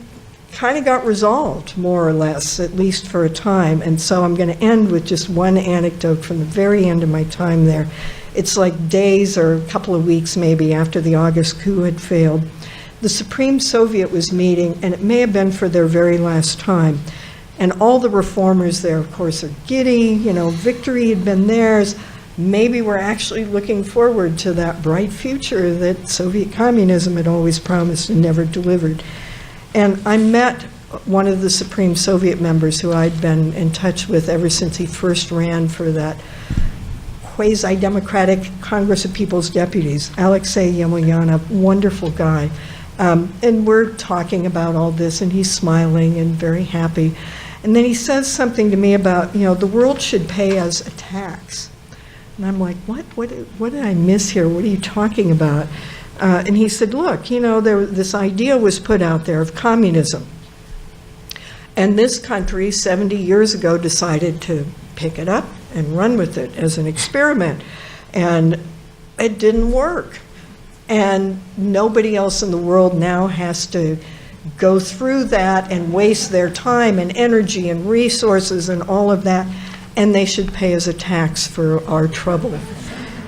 kind of got resolved, more or less, at least for a time. And so I'm going to end with just one anecdote from the very end of my time there. It's like days or a couple of weeks maybe after the August coup had failed. The Supreme Soviet was meeting, and it may have been for their very last time. And all the reformers there, of course, are giddy. Victory had been theirs. Maybe we're actually looking forward to that bright future that Soviet communism had always promised and never delivered. And I met one of the Supreme Soviet members who I'd been in touch with ever since he first ran for that quasi-democratic Congress of People's Deputies, Alexei Yemelyanov, wonderful guy. And we're talking about all this, and he's smiling and very happy. And then he says something to me about, the world should pay us a tax. And I'm like, what did I miss here? What are you talking about? And he said, look, this idea was put out there of communism. And this country, 70 years ago, decided to pick it up and run with it as an experiment. And it didn't work. And nobody else in the world now has to go through that and waste their time and energy and resources and all of that, and they should pay us a tax for our trouble.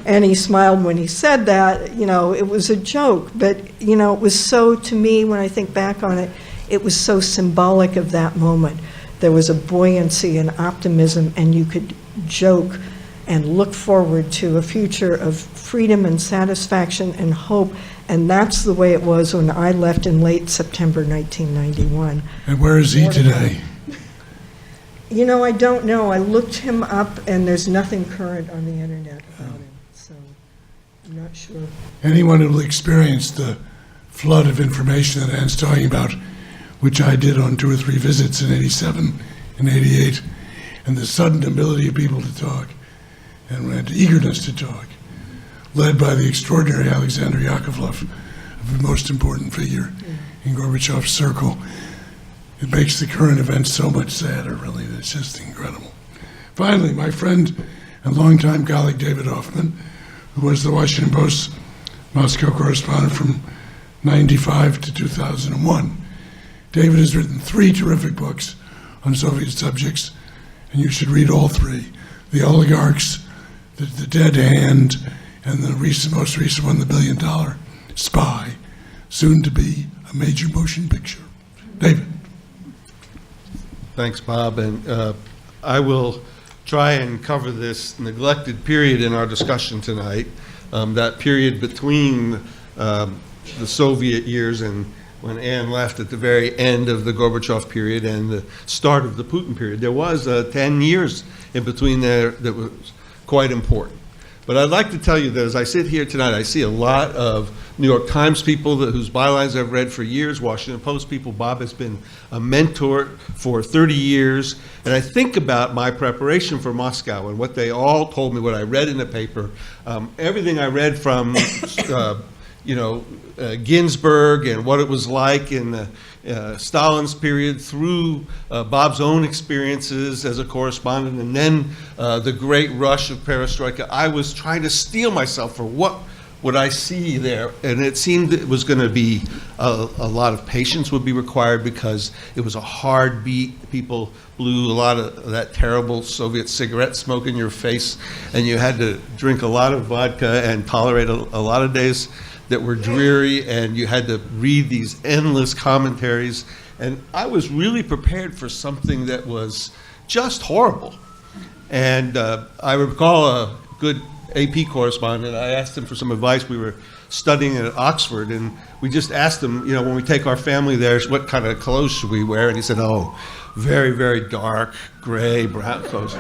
And he smiled when he said that. It was a joke, but it was so, to me, when I think back on it, it was so symbolic of that moment. There was a buoyancy and optimism, and you could joke and look forward to a future of freedom and satisfaction and hope. And that's the way it was when I left in late September 1991. And where is he today? I don't know. I looked him up, and there's nothing current on the internet about him, so I'm not sure. Anyone who will experience the flood of information that Anne's talking about, which I did on 2 or 3 visits in 87 and 88, and the sudden ability of people to talk and eagerness to talk, led by the extraordinary Alexander Yakovlev, the most important figure in Gorbachev's circle. It makes the current events so much sadder, really. It's just incredible. Finally, my friend and longtime colleague David Hoffman, who was the Washington Post Moscow correspondent from 95 to 2001. David has written 3 terrific books on Soviet subjects, and you should read all three. The Oligarchs, the Dead Hand, and the most recent one, The $1 Billion Spy, soon to be a major motion picture. David. Thanks, Bob, and I will try and cover this neglected period in our discussion tonight, that period between the Soviet years and when Ann left at the very end of the Gorbachev period and the start of the Putin period. There was 10 years in between there that was quite important. But I'd like to tell you that as I sit here tonight, I see a lot of New York Times people whose bylines I've read for years, Washington Post people. Bob has been a mentor for 30 years. And I think about my preparation for Moscow and what they all told me, what I read in the paper. Everything I read from Ginsburg and what it was like in Stalin's period through Bob's own experiences as a correspondent, and then the great rush of perestroika. I was trying to steel myself for what would I see there, and it seemed it was going to be a lot of patience would be required because it was a hard beat. People blew a lot of that terrible Soviet cigarette smoke in your face, and you had to drink a lot of vodka and tolerate a lot of days that were dreary, and you had to read these endless commentaries. And I was really prepared for something that was just horrible. And I recall a good AP correspondent, I asked him for some advice. We were studying at Oxford, and we just asked him, when we take our family there, what kind of clothes should we wear? And he said, very, very dark, gray, brown clothes.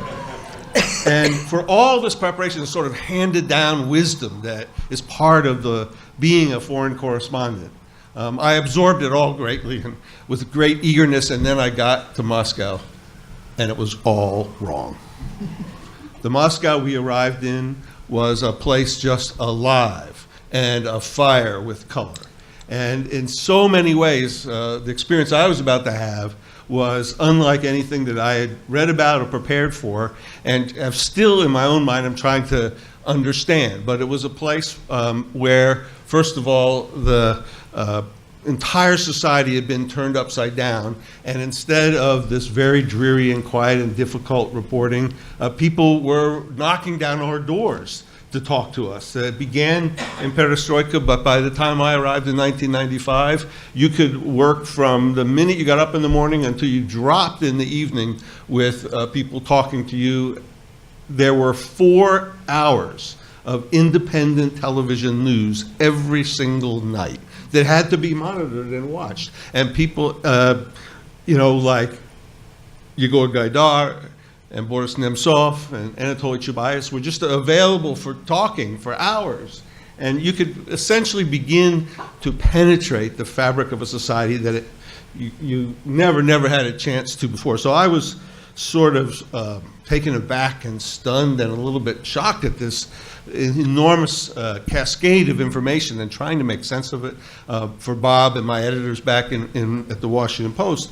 And for all this preparation, this sort of handed down wisdom that is part of being a foreign correspondent, I absorbed it all greatly and with great eagerness, and then I got to Moscow, and it was all wrong. The Moscow we arrived in was a place just alive and afire with color. And in so many ways, the experience I was about to have was unlike anything that I had read about or prepared for, and have still in my own mind I'm trying to understand. But it was a place where, first of all, the entire society had been turned upside down, and instead of this very dreary and quiet and difficult reporting, people were knocking down our doors to talk to us. It began in perestroika, but by the time I arrived in 1995, you could work from the minute you got up in the morning until you dropped in the evening with people talking to you. There were 4 hours of independent television news every single night that had to be monitored and watched. And people, like Yegor Gaidar and Boris Nemtsov and Anatoly Chubais were just available for talking for hours. And you could essentially begin to penetrate the fabric of a society that you never had a chance to before. So I was sort of taken aback and stunned and a little bit shocked at this enormous cascade of information and trying to make sense of it for Bob and my editors back at the Washington Post.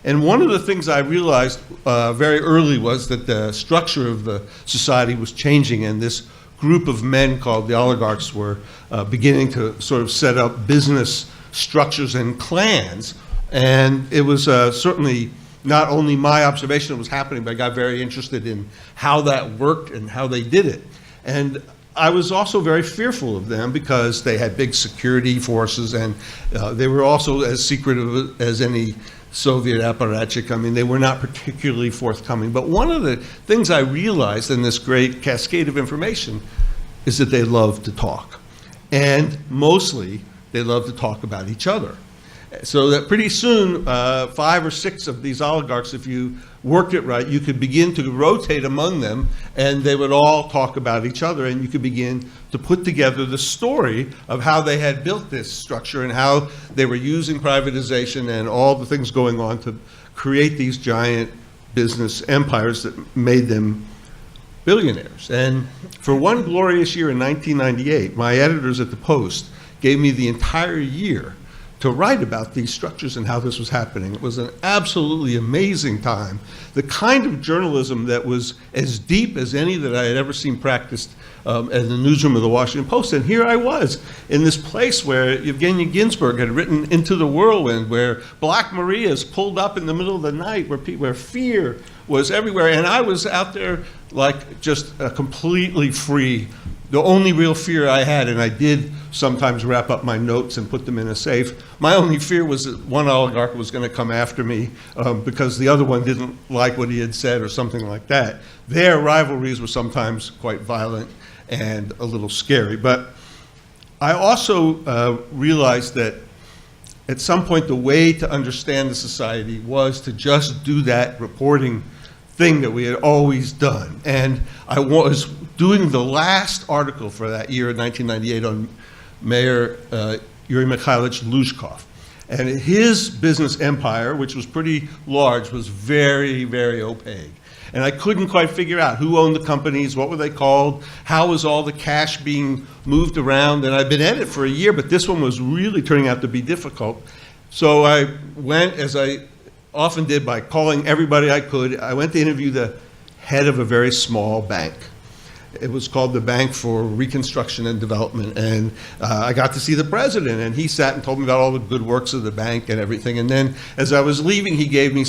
And one of the things I realized very early was that the structure of the society was changing, and this group of men called the oligarchs were beginning to sort of set up business structures and clans. And it was certainly not only my observation that was happening, but I got very interested in how that worked and how they did it. And I was also very fearful of them because they had big security forces, and they were also as secretive as any Soviet apparatchik. I mean, they were not particularly forthcoming. But one of the things I realized in this great cascade of information is that they love to talk. And mostly, they love to talk about each other. So that pretty soon, 5 or 6 of these oligarchs, if you worked it right, you could begin to rotate among them, and they would all talk about each other, and you could begin to put together the story of how they had built this structure and how they were using privatization and all the things going on to create these giant business empires that made them billionaires. And for one glorious year in 1998, my editors at the Post gave me the entire year to write about these structures and how this was happening. It was an absolutely amazing time. The kind of journalism that was as deep as any that I had ever seen practiced in the newsroom of the Washington Post. And here I was in this place where Yevgeny Ginsburg had written Into the Whirlwind, where Black Marias pulled up in the middle of the night, where fear was everywhere. And I was out there like just completely free. The only real fear I had, and I did sometimes wrap up my notes and put them in a safe, my only fear was that one oligarch was going to come after me because the other one didn't like what he had said or something like that. Their rivalries were sometimes quite violent and a little scary. But I also realized that at some point the way to understand the society was to just do that reporting thing that we had always done. And I was doing the last article for that year in 1998 on Mayor Yuri Mikhailovich Luzhkov. And his business empire, which was pretty large, was very, very opaque. And I couldn't quite figure out who owned the companies, what were they called, how was all the cash being moved around. And I'd been at it for a year, but this one was really turning out to be difficult. So I went, as I often did, by calling everybody I could. I went to interview the head of a very small bank. It was called the Bank for Reconstruction and Development, and I got to see the president, and he sat and told me about all the good works of the bank and everything. And then as I was leaving, he gave me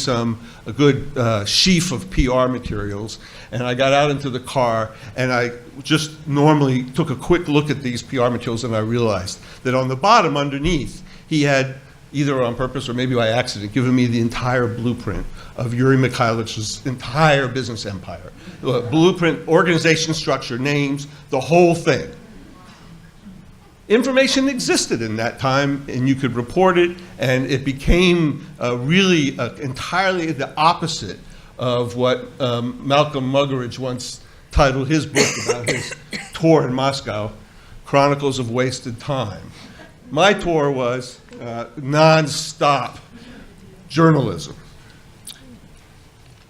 a good sheaf of PR materials, and I got out into the car, and I just normally took a quick look at these PR materials, and I realized that on the bottom underneath, he had, either on purpose or maybe by accident, given me the entire blueprint of Yuri Mikhailovich's entire business empire. Blueprint, organization structure, names, the whole thing. Information existed in that time, and you could report it, and it became really entirely the opposite of what Malcolm Muggeridge once titled his book about his tour in Moscow, Chronicles of Wasted Time. My tour was non-stop journalism.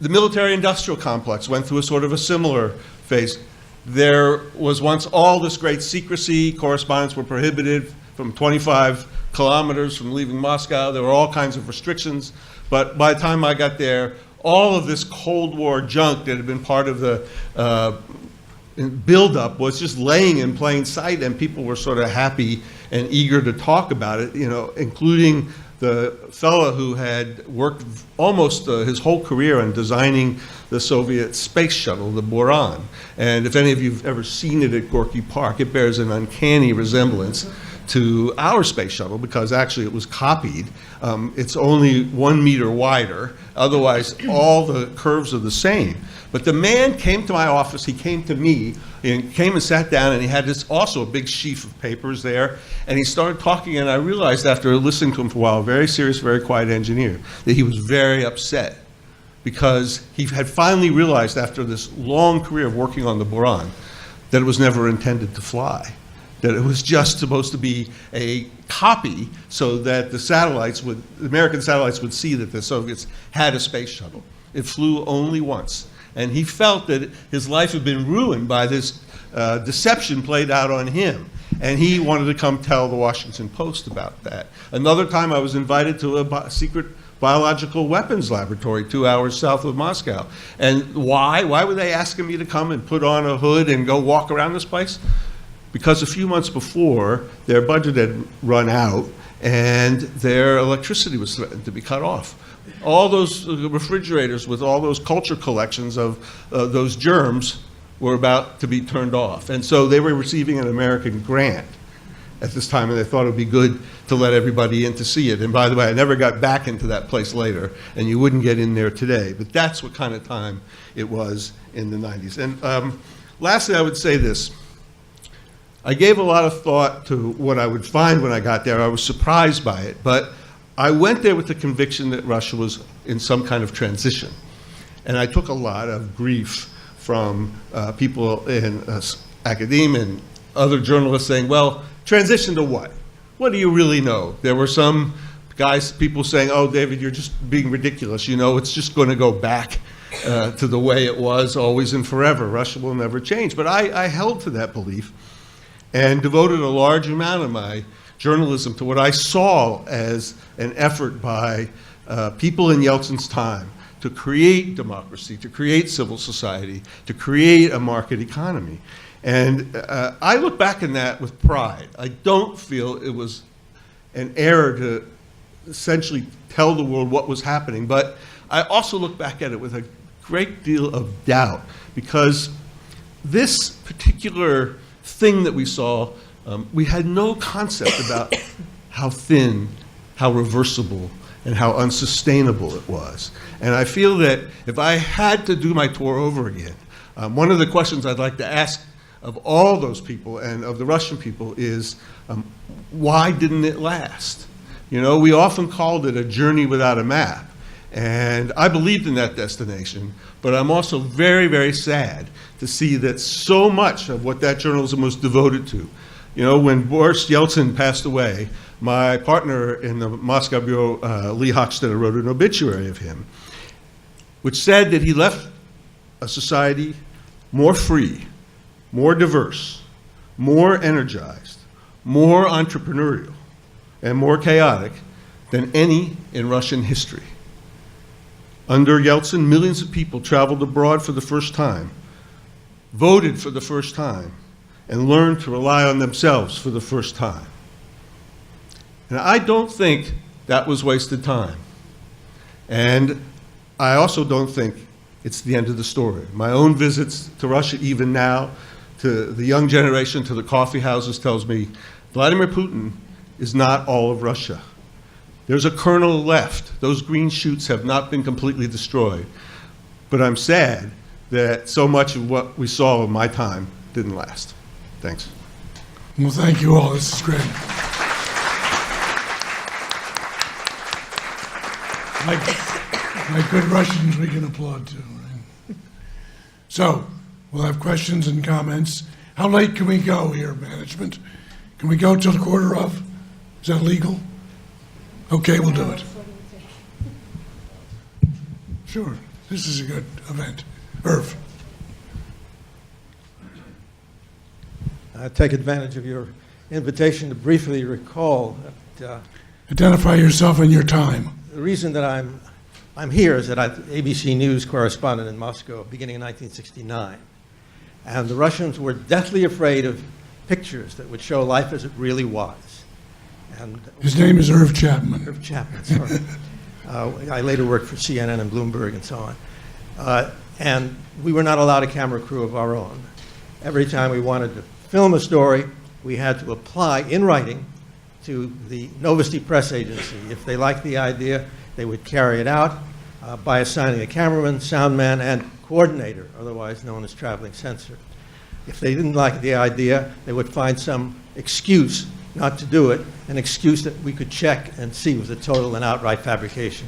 The military-industrial complex went through a sort of a similar phase. There was once all this great secrecy. Correspondents were prohibited from 25 kilometers from leaving Moscow. There were all kinds of restrictions. But by the time I got there, all of this Cold War junk that had been part of the buildup was just laying in plain sight, and people were sort of happy and eager to talk about it, you know, including the fellow who had worked almost his whole career on designing the Soviet space shuttle, the Buran. And if any of you have ever seen it at Gorky Park, it bears an uncanny resemblance to our space shuttle because actually it was copied. It's only 1 meter wider. Otherwise, all the curves are the same. But the man came to my office, he came to me, and came and sat down, and he had this also a big sheaf of papers there, and he started talking, and I realized after listening to him for a while, a very serious, very quiet engineer, that he was very upset because he had finally realized after this long career of working on the Buran that it was never intended to fly, that it was just supposed to be a copy so that the American satellites would see that the Soviets had a space shuttle. It flew only once. And he felt that his life had been ruined by this deception played out on him. And he wanted to come tell the Washington Post about that. Another time I was invited to a secret biological weapons laboratory 2 hours south of Moscow. And why? Why were they asking me to come and put on a hood and go walk around this place? Because a few months before, their budget had run out and their electricity was threatened to be cut off. All those refrigerators with all those culture collections of those germs were about to be turned off. And so they were receiving an American grant at this time, and they thought it would be good to let everybody in to see it. And by the way, I never got back into that place later, and you wouldn't get in there today. But that's what kind of time it was in the 90s. And lastly, I would say this. I gave a lot of thought to what I would find when I got there. I was surprised by it, but I went there with the conviction that Russia was in some kind of transition. And I took a lot of grief from people in academia and other journalists saying, well, transition to what? What do you really know? There were some people saying, oh, David, you're just being ridiculous. You know, it's just going to go back to the way it was always and forever. Russia will never change. But I held to that belief and devoted a large amount of my journalism to what I saw as an effort by people in Yeltsin's time to create democracy, to create civil society, to create a market economy. And I look back on that with pride. I don't feel it was an error to essentially tell the world what was happening, but I also look back at it with a great deal of doubt, because this particular thing that we saw, we had no concept about how thin, how reversible, and how unsustainable it was. And I feel that if I had to do my tour over again, one of the questions I'd like to ask of all those people and of the Russian people is, why didn't it last? You know, we often called it a journey without a map. And I believed in that destination, but I'm also very, very sad to see that so much of what that journalism was devoted to. You know, when Boris Yeltsin passed away, my partner in the Moscow bureau, Lee Hochstetter, wrote an obituary of him, which said that he left a society more free, more diverse, more energized, more entrepreneurial, and more chaotic than any in Russian history. Under Yeltsin, millions of people traveled abroad for the first time, voted for the first time, and learned to rely on themselves for the first time. And I don't think that was wasted time. And I also don't think it's the end of the story. My own visits to Russia, even now, to the young generation, to the coffee houses, tells me Vladimir Putin is not all of Russia. There's a kernel left. Those green shoots have not been completely destroyed. But I'm sad that so much of what we saw in my time didn't last. Thanks. Well, thank you all. This is great. Like good Russians, we can applaud too, right? So, we'll have questions and comments. How late can we go here, management? Can we go till the quarter of? Is that legal? Okay, we'll do it. Sure, this is a good event. Irv. I take advantage of your invitation to briefly recall that Identify yourself and your time. the reason that I'm here is that I'm ABC News correspondent in Moscow beginning in 1969. And the Russians were deathly afraid of pictures that would show life as it really was. And His name is Irv Chapman. Irv Chapman, sorry. I later worked for CNN and Bloomberg and so on. And we were not allowed a camera crew of our own. Every time we wanted to film a story, we had to apply in writing to the Novosti press agency. If they liked the idea, they would carry it out by assigning a cameraman, sound man, and coordinator, otherwise known as traveling censor. If they didn't like the idea, they would find some excuse not to do it, an excuse that we could check and see was a total and outright fabrication.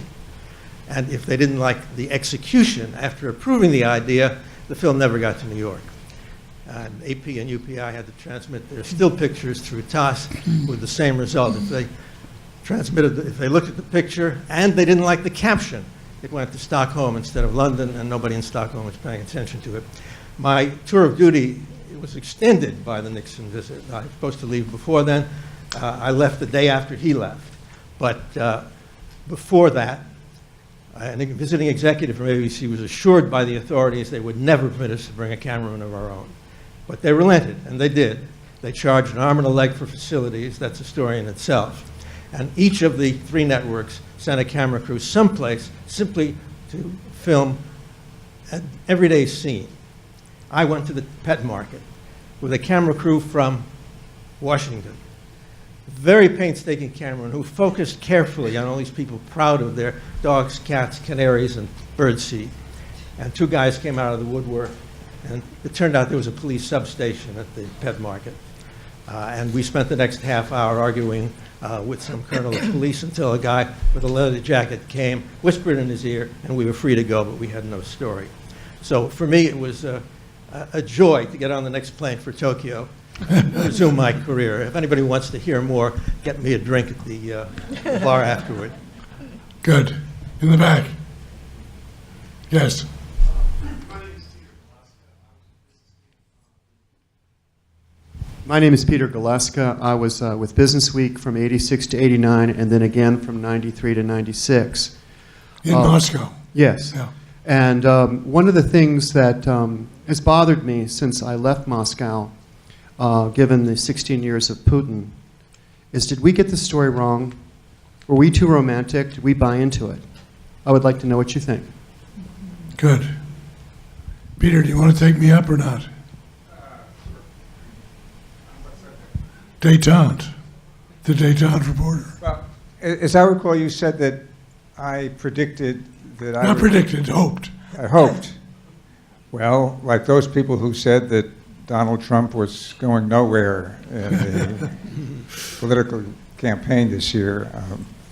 And if they didn't like the execution after approving the idea, the film never got to New York. And AP and UPI had to transmit their still pictures through TASS with the same result. If they looked at the picture and they didn't like the caption, it went to Stockholm instead of London, and nobody in Stockholm was paying attention to it. My tour of duty, it was extended by the Nixon visit. I was supposed to leave before then. I left the day after he left. But before that, a visiting executive from ABC was assured by the authorities they would never permit us to bring a cameraman of our own. But they relented, and they did. They charged an arm and a leg for facilities. That's a story in itself. And each of the three networks sent a camera crew someplace simply to film an everyday scene. I went to the pet market with a camera crew from Washington. Very painstaking cameraman who focused carefully on all these people proud of their dogs, cats, canaries, and birdseed. And two guys came out of the woodwork, and it turned out there was a police substation at the pet market. And we spent the next half hour arguing with some colonel of police until a guy with a leather jacket came, whispered in his ear, and we were free to go, but we had no story. So for me, it was a joy to get on the next plane for Tokyo, resume my career. If anybody wants to hear more, get me a drink at the bar afterward. Good. In the back. Yes. My name is Peter Galeska. I was with Business Week from 86 to 89, and then again from 93 to 96. In Moscow. Yes. Yeah. And one of the things that has bothered me since I left Moscow, given the 16 years of Putin, is did we get the story wrong? Were we too romantic? Did we buy into it? I would like to know what you think. Good. Peter, do you want to take me up or not? Détente. The détente reporter. Well, as I recall, you said that I predicted that Not predicted, hoped. I hoped. Well, like those people who said that Donald Trump was going nowhere in the political campaign this year,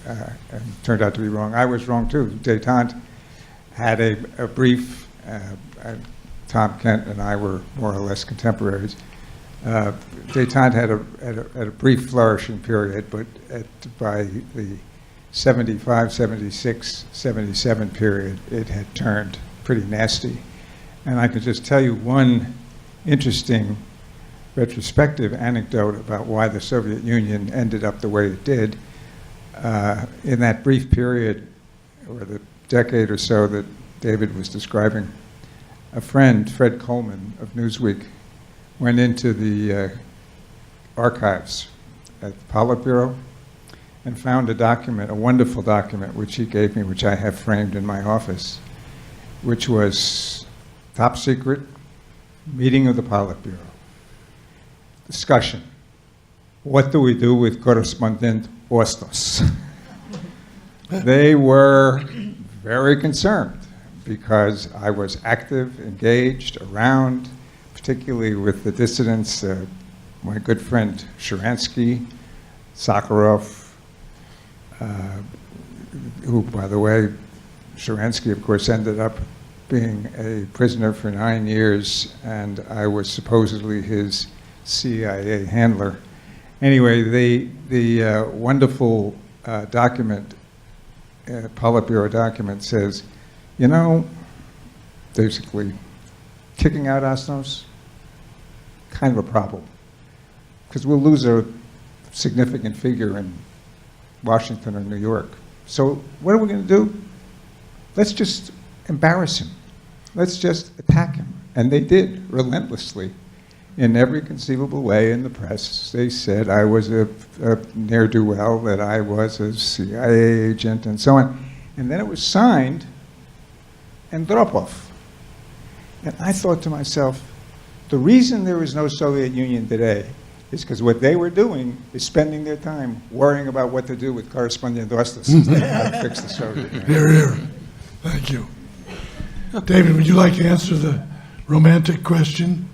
and turned out to be wrong. I was wrong too. Détente had a brief, Tom Kent and I were more or less contemporaries. Détente had a brief flourishing period, but by the 75, 76, 77 period, it had turned pretty nasty. And I could just tell you one interesting retrospective anecdote about why the Soviet Union ended up the way it did. In that brief period, or the decade or so that David was describing, a friend, Fred Coleman of Newsweek, went into the archives at the Politburo and found a document, a wonderful document, which he gave me, which I have framed in my office, which was top secret meeting of the Politburo. Discussion. What do we do with correspondent Ostos? They were very concerned because I was active, engaged, around, particularly with the dissidents, my good friend Sharansky, Sakharov, who, by the way, Sharansky, of course, ended up being a prisoner for 9 years, and I was supposedly his CIA handler. Anyway, the wonderful document, Politburo document, says, you know, basically, kicking out Osnos, kind of a problem, because we'll lose a significant figure in Washington or New York. So what are we going to do? Let's just embarrass him. Let's just attack him. And they did, relentlessly. In every conceivable way in the press, they said I was a ne'er-do-well, that I was a CIA agent, and so on. And then it was signed and Andropov. And I thought to myself, the reason there is no Soviet Union today is because what they were doing is spending their time worrying about what to do with correspondent Ostos instead of how to fix the Soviet Union. Here, here. Thank you. David, would you like to answer the romantic question?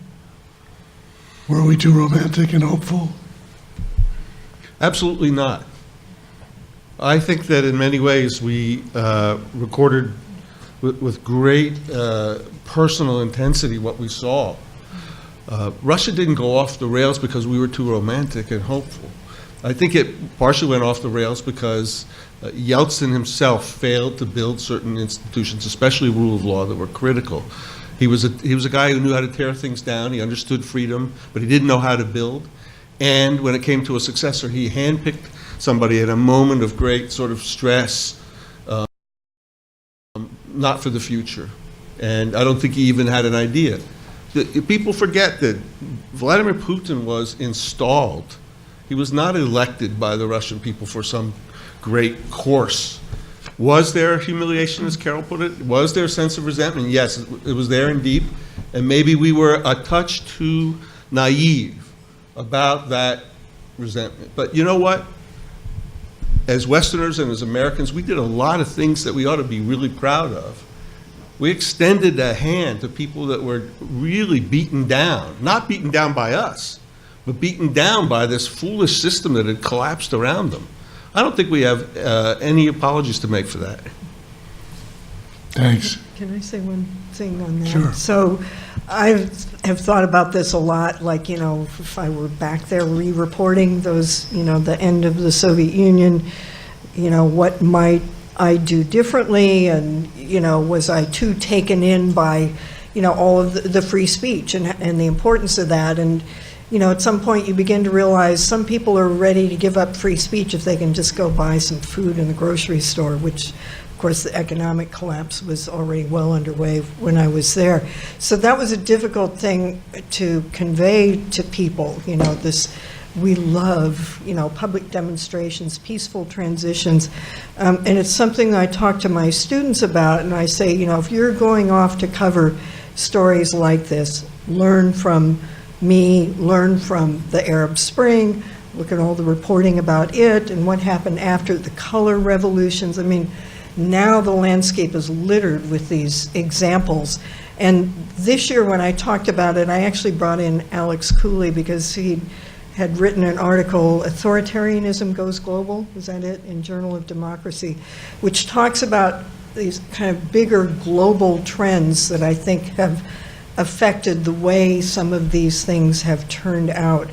Were we too romantic and hopeful? Absolutely not. I think that in many ways we recorded with great personal intensity what we saw. Russia didn't go off the rails because we were too romantic and hopeful. I think it partially went off the rails because Yeltsin himself failed to build certain institutions, especially rule of law, that were critical. He was a guy who knew how to tear things down. He understood freedom, but he didn't know how to build. And when it came to a successor, he handpicked somebody at a moment of great sort of stress, not for the future. And I don't think he even had an idea. People forget that Vladimir Putin was installed. He was not elected by the Russian people for some great course. Was there humiliation, as Carol put it? Was there a sense of resentment? Yes, it was there and deep. And maybe we were a touch too naive about that resentment. But you know what? As Westerners and as Americans, we did a lot of things that we ought to be really proud of. We extended a hand to people that were really beaten down, not beaten down by us, but beaten down by this foolish system that had collapsed around them. I don't think we have any apologies to make for that. Thanks. Can I say one thing on that? Sure. So I have thought about this a lot, like, you know, if I were back there re-reporting those, you know, the end of the Soviet Union, you know, what might I do differently? And, you know, was I too taken in by, you know, all of the free speech and the importance of that? And you know, at some point you begin to realize some people are ready to give up free speech if they can just go buy some food in the grocery store, which, of course, the economic collapse was already well underway when I was there. So that was a difficult thing to convey to people, you know, this, we love, you know, public demonstrations, peaceful transitions. And it's something I talk to my students about, and I say, you know, if you're going off to cover stories like this, learn from me, learn from the Arab Spring, look at all the reporting about it and what happened after the color revolutions. I mean, now the landscape is littered with these examples. And this year when I talked about it, I actually brought in Alex Cooley because he had written an article, Authoritarianism Goes Global, is that it, in Journal of Democracy, which talks about these kind of bigger global trends that I think have affected the way some of these things have turned out,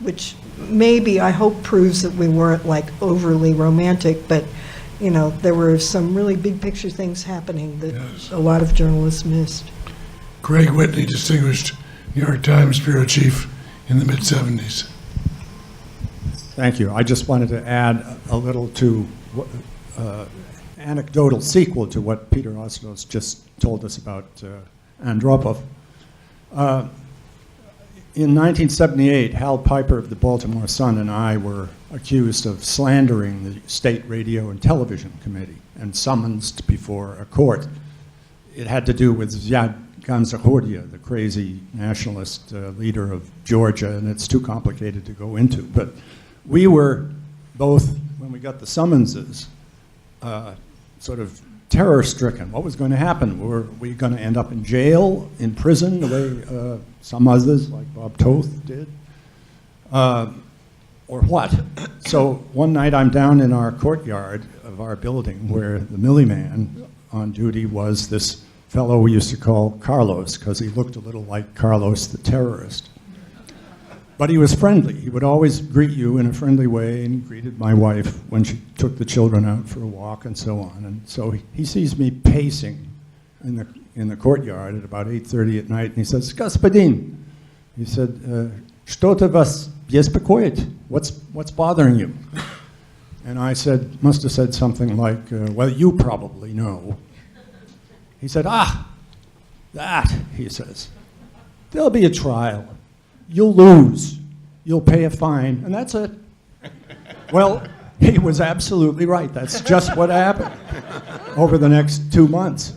which maybe, I hope, proves that we weren't like overly romantic, but you know, there were some really big picture things happening that Yes. a lot of journalists missed. Greg Whitney, distinguished New York Times bureau chief in the mid-'70s. Thank you. I just wanted to add a little to anecdotal sequel to what Peter Osnos just told us about Andropov. In 1978, Hal Piper of the Baltimore Sun and I were accused of slandering the State Radio and Television Committee and summoned before a court. It had to do with Ziad Ganzahordia, the crazy nationalist leader of Georgia, and it's too complicated to go into. But we were both, when we got the summonses, sort of terror-stricken. What was going to happen? Were we going to end up in jail, in prison, the way some others, like Bob Toth, did? Or what? So one night I'm down in our courtyard of our building where the Millie man on duty was this fellow we used to call Carlos, because he looked a little like Carlos the terrorist. But he was friendly. He would always greet you in a friendly way, and he greeted my wife when she took the children out for a walk and so on. And so he sees me pacing in the courtyard at about 8:30 at night, and he says, "Господин," he said, "Что-то вас беспокоит? What's bothering you?" And I said, must have said something like, "Well, you probably know." He said, that, he says. "There'll be a trial. You'll lose. You'll pay a fine, and that's it." Well, he was absolutely right. That's just what happened over the next 2 months.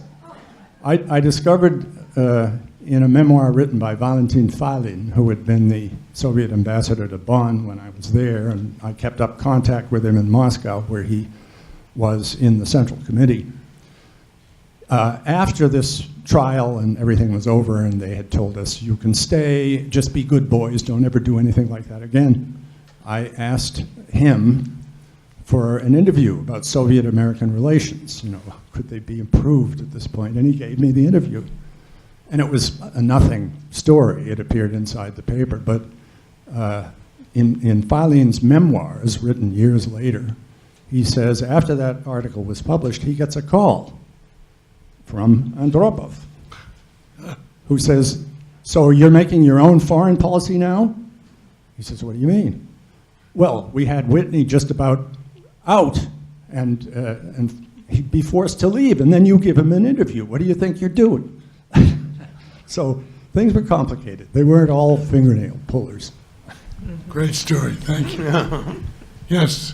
I discovered in a memoir written by Valentin Falin, who had been the Soviet ambassador to Bonn when I was there, and I kept up contact with him in Moscow, where he was in the Central Committee. After this trial and everything was over and they had told us, "You can stay, just be good boys, don't ever do anything like that again," I asked him for an interview about Soviet-American relations. You know, could they be improved at this point? And he gave me the interview. And it was a nothing story. It appeared inside the paper. But in Falin's memoirs, written years later, he says after that article was published, he gets a call from Andropov, who says, "So you're making your own foreign policy now?" He says, "What do you mean?" "Well, we had Whitney just about out, and he'd be forced to leave, and then you give him an interview. What do you think you're doing?" So things were complicated. They weren't all fingernail pullers. Great story, thank you. Yes,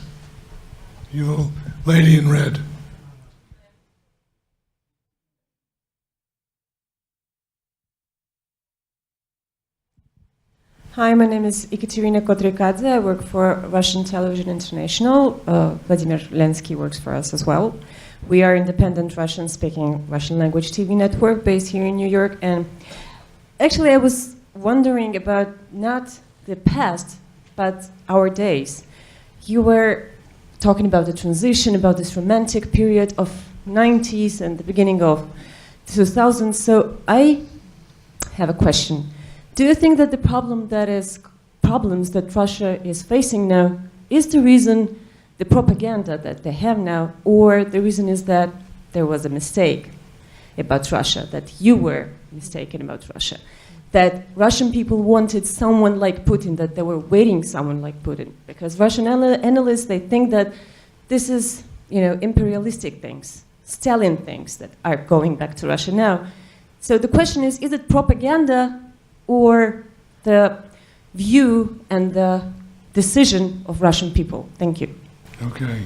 you little lady in red. Hi, my name is Ekaterina Kotrikadze. I work for Russian Television International. Vladimir Lensky works for us as well. We are independent Russian-speaking, Russian language TV network based here in New York. And actually, I was wondering about not the past, but our days. You were talking about the transition, about this romantic period of 90s and the beginning of 2000s. So I have a question. Do you think that the problems that Russia is facing now is the reason the propaganda that they have now, or the reason is that there was a mistake about Russia, that you were mistaken about Russia? that Russian people wanted someone like Putin, that they were waiting someone like Putin. Because Russian analysts, they think that this is, imperialistic things, Stalin things that are going back to Russia now. So the question is it propaganda or the view and the decision of Russian people? Thank you. Okay.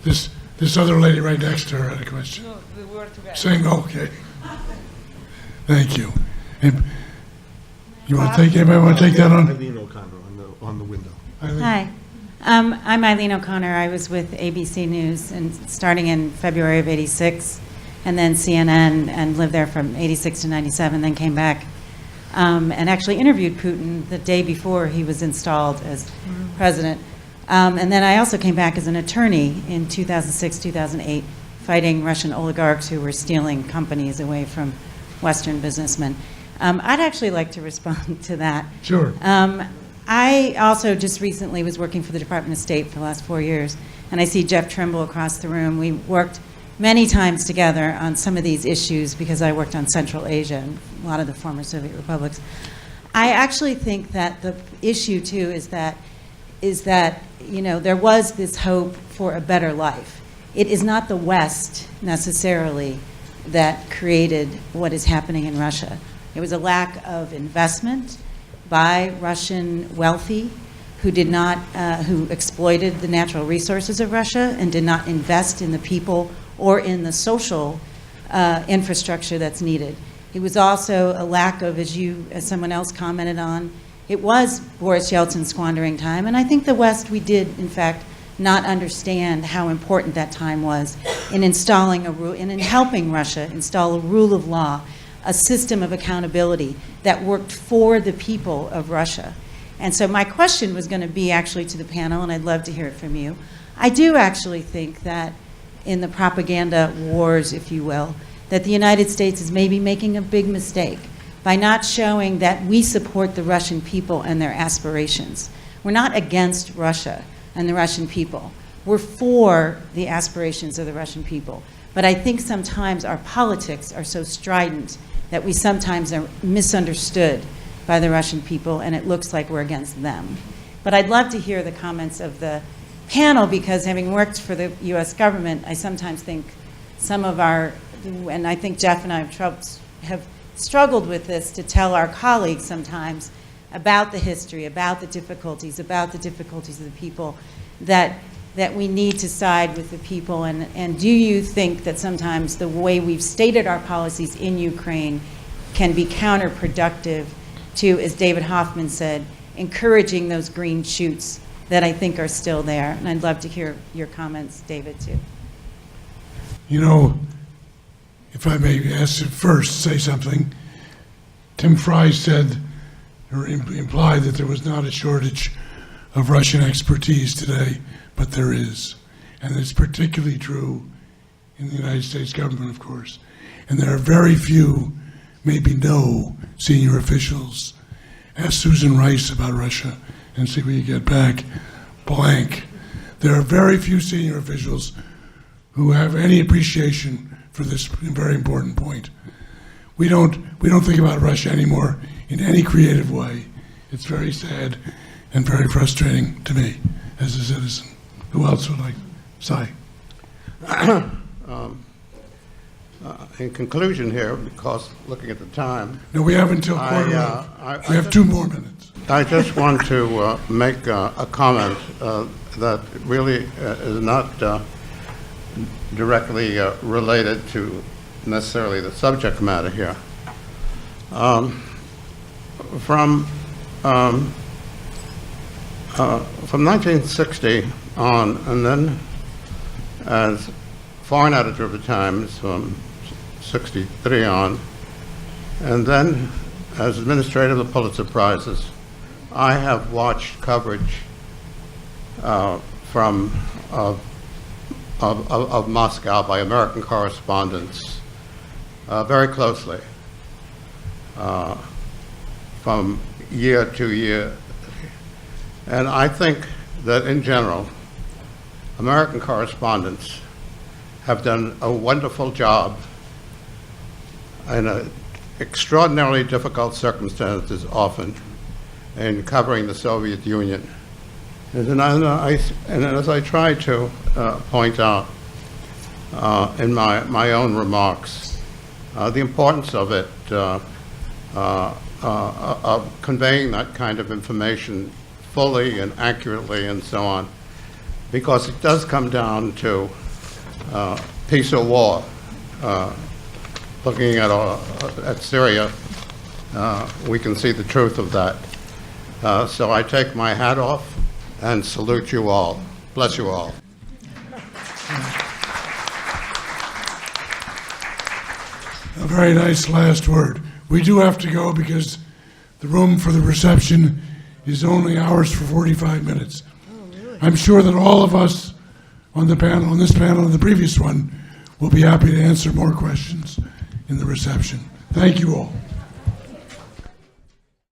This other lady right next to her had a question. No, we were together. Saying, okay. Thank you. And you want to take, anybody want to take that on? Eileen O'Connor on the window. Eileen? Hi. I'm Eileen O'Connor. I was with ABC News and starting in February of '86, and then CNN, and lived there from '86 to '97, then came back and actually interviewed Putin the day before he was installed as president. And then I also came back as an attorney in 2006, 2008, fighting Russian oligarchs who were stealing companies away from Western businessmen. I'd actually like to respond to that. Sure. I also just recently was working for the Department of State for the last 4 years, and I see Jeff Trimble across the room. We worked many times together on some of these issues because I worked on Central Asia and a lot of the former Soviet republics. I actually think that the issue, too, is that there was this hope for a better life. It is not the West, necessarily, that created what is happening in Russia. It was a lack of investment by Russian wealthy who exploited the natural resources of Russia and did not invest in the people or in the social infrastructure that's needed. It was also a lack of, as someone else commented on, it was Boris Yeltsin squandering time, and I think the West, we did, in fact, not understand how important that time was in installing a rule, and in helping Russia install a rule of law, a system of accountability that worked for the people of Russia. And so my question was going to be actually to the panel, and I'd love to hear it from you. I do actually think that in the propaganda wars, if you will, that the United States is maybe making a big mistake by not showing that we support the Russian people and their aspirations. We're not against Russia and the Russian people. We're for the aspirations of the Russian people. But I think sometimes our politics are so strident that we sometimes are misunderstood by the Russian people, and it looks like we're against them. But I'd love to hear the comments of the panel, because having worked for the US government, I sometimes think some of and I think Jeff and I have struggled with this, to tell our colleagues sometimes about the history, about the difficulties of the people, that we need to side with the people. And do you think that sometimes the way we've stated our policies in Ukraine can be counterproductive to, as David Hoffman said, encouraging those green shoots that I think are still there? And I'd love to hear your comments, David, too. If I may ask first, say something. Tim Fry said, or implied, that there was not a shortage of Russian expertise today, but there is. And it's particularly true in the United States government, of course. And there are very few, maybe no, senior officials. Ask Susan Rice about Russia and see what you get back. Blank. There are very few senior officials who have any appreciation for this very important point. We don't think about Russia anymore in any creative way. It's very sad and very frustrating to me as a citizen. Who else would like to say? In conclusion here, because looking at the time, No, we have until quarter of. We have 2 more minutes. I just want to make a comment that really is not directly related to necessarily the subject matter here. From 1960 on, and then as foreign editor of the Times from 63 on, and then as administrator of the Pulitzer Prizes, I have watched coverage of Moscow by American correspondents very closely from year to year. And I think that in general, American correspondents have done a wonderful job in a extraordinarily difficult circumstances often in covering the Soviet Union. And as I tried to point out in my own remarks, the importance of it, of conveying that kind of information fully and accurately and so on, because it does come down to peace or war. Looking at Syria, we can see the truth of that. So I take my hat off and salute you all. Bless you all. A very nice last word. We do have to go because the room for the reception is only ours for 45 minutes. I'm sure that all of us on the panel, on this panel and the previous one, will be happy to answer more questions in the reception. Thank you all.